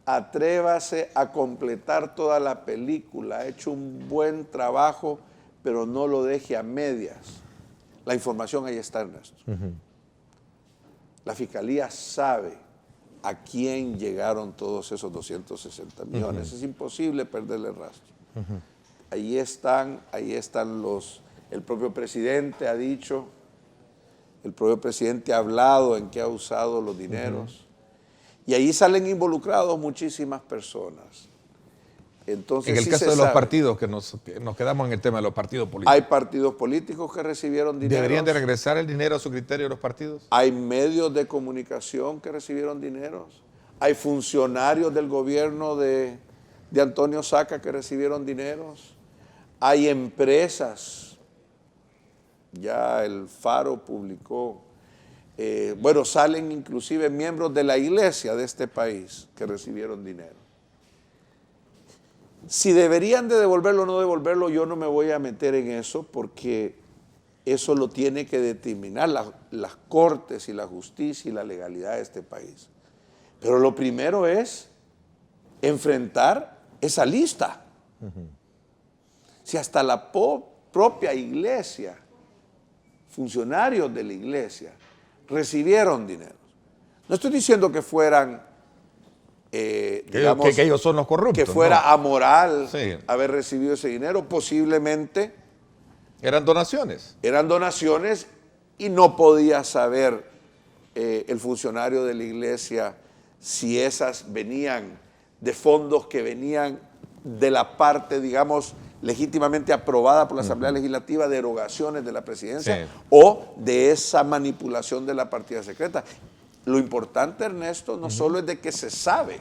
Atrévase a completar toda la película, ha hecho un buen trabajo, pero no lo deje a medias. La información ahí está, Ernesto. La Fiscalía sabe a quién llegaron todos esos 260 millones. Es imposible perderle el rastro. Ahí están el propio presidente ha dicho, el propio presidente ha hablado en qué ha usado los dineros. Y ahí salen involucrados muchísimas personas. Entonces, en el sí caso de los partidos, que nos quedamos en el tema de los partidos políticos. Hay partidos políticos que recibieron dinero. ¿Deberían de regresar el dinero a su criterio de los partidos? Hay medios de comunicación que recibieron dineros. Hay funcionarios del gobierno de Antonio Saca que recibieron dineros. Hay empresas. Ya el Faro publicó. Salen inclusive miembros de la iglesia de este país que recibieron dinero. Si deberían de devolverlo o no devolverlo, yo no me voy a meter en eso, porque eso lo tiene que determinar las cortes y la justicia y la legalidad de este país. Pero lo primero es enfrentar esa lista. Si hasta la propia iglesia, funcionarios de la iglesia, recibieron dinero. No estoy diciendo que fueran digamos, que ellos son los corruptos. Que fuera ¿no? amoral sí. haber recibido ese dinero, posiblemente. Eran donaciones. Eran donaciones y no podía saber el funcionario de la iglesia si esas venían de fondos que venían de la parte, digamos, legítimamente aprobada por la Asamblea Legislativa, de erogaciones de la presidencia, o de esa manipulación de la partida secreta. Lo importante, Ernesto, no solo es de que se sabe.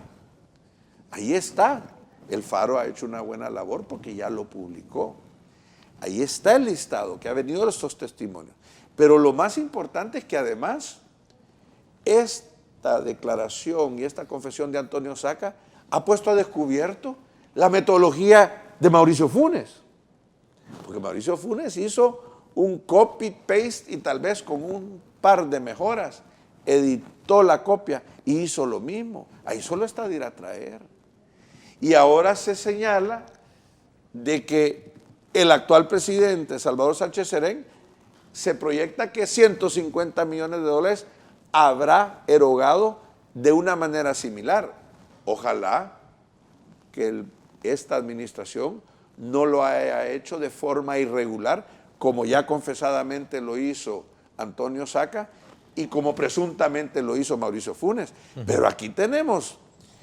Ahí está. El Faro ha hecho una buena labor porque ya lo publicó. Ahí está el listado que ha venido de estos testimonios. Pero lo más importante es que además esta declaración y esta confesión de Antonio Saca ha puesto a descubierto la metodología de Mauricio Funes. Porque Mauricio Funes hizo un copy-paste y tal vez con un par de mejoras editó la copia y hizo lo mismo. Ahí solo está de ir a traer. Y ahora se señala de que el actual presidente, Salvador Sánchez Serén, se proyecta que 150 millones de dólares habrá erogado de una manera similar. Ojalá que esta administración no lo haya hecho de forma irregular, como ya confesadamente lo hizo Antonio Saca y como presuntamente lo hizo Mauricio Funes. Pero aquí tenemos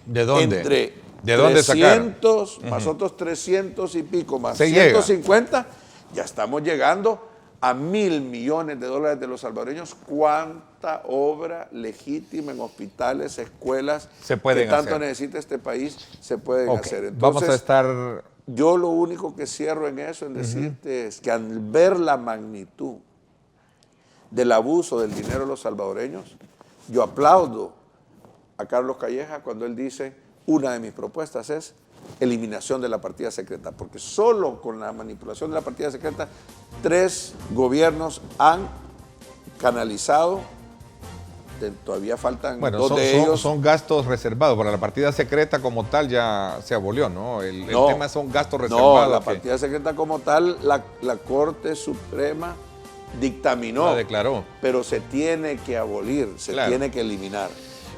¿de dónde? entre ¿De dónde sacaron? 300, más otros 300 y pico, más Se 150, ya estamos llegando a $1.000 millones de los salvadoreños. ¿Cuánta obra legítima en hospitales, escuelas se pueden que tanto hacer? necesita este país se pueden hacer? Entonces, vamos a estar... Yo lo único que cierro en eso, en decirte, es que al ver la magnitud del abuso del dinero de los salvadoreños, yo aplaudo a Carlos Calleja cuando él dice, una de mis propuestas es eliminación de la partida secreta, porque solo con la manipulación de la partida secreta, 3 gobiernos han canalizado, todavía faltan Bueno, 2 de ellos. son gastos reservados, para la partida secreta como tal ya se abolió, ¿no? El tema son gastos reservados. No, la partida secreta como tal, la Corte Suprema dictaminó. La declaró. Pero se tiene que abolir, se tiene que eliminar.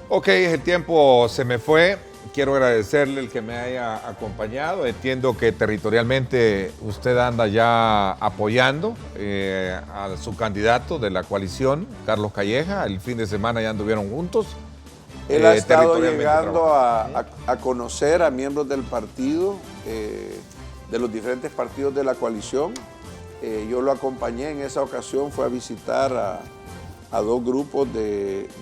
Ok, el tiempo se me fue. Quiero agradecerle el que me haya acompañado. Entiendo que territorialmente usted anda ya apoyando a su candidato de la coalición, Carlos Calleja. El fin de semana ya anduvieron juntos. Él ha estado llegando a conocer a miembros del partido, de los diferentes partidos de la coalición. Yo lo acompañé en esa ocasión, fue a visitar a 2 grupos de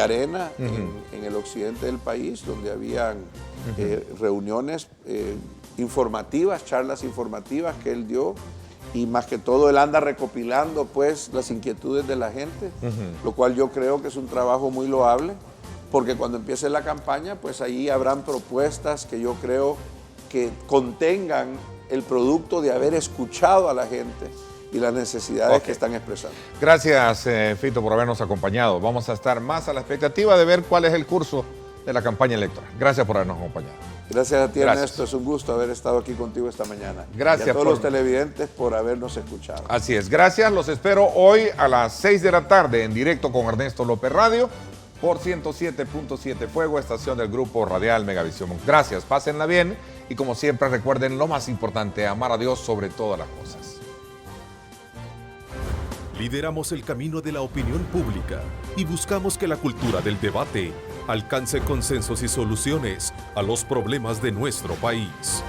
arena en el occidente del país, donde habían reuniones informativas, charlas informativas que él dio, y más que todo él anda recopilando pues las inquietudes de la gente, lo cual yo creo que es un trabajo muy loable, porque cuando empiece la campaña pues ahí habrán propuestas que yo creo que contengan el producto de haber escuchado a la gente y las necesidades que están expresando. Gracias, Fito, por habernos acompañado. Vamos a estar más a la expectativa de ver cuál es el curso de la campaña electoral. Gracias por habernos acompañado. Gracias a ti, Ernesto. Es un gusto haber estado aquí contigo esta mañana. Gracias y a todos los televidentes por habernos escuchado. Así es. Gracias. Los espero hoy a las 6 de la tarde en directo con Ernesto López Radio por 107.7 Fuego, estación del Grupo Radial Megavisión. Gracias. Pásenla bien y como siempre recuerden lo más importante, amar a Dios sobre todas las cosas. Lideramos el camino de la opinión pública y buscamos que la cultura del debate alcance consensos y soluciones a los problemas de nuestro país.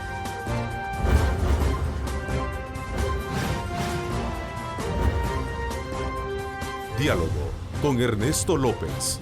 Diálogo con Ernesto López.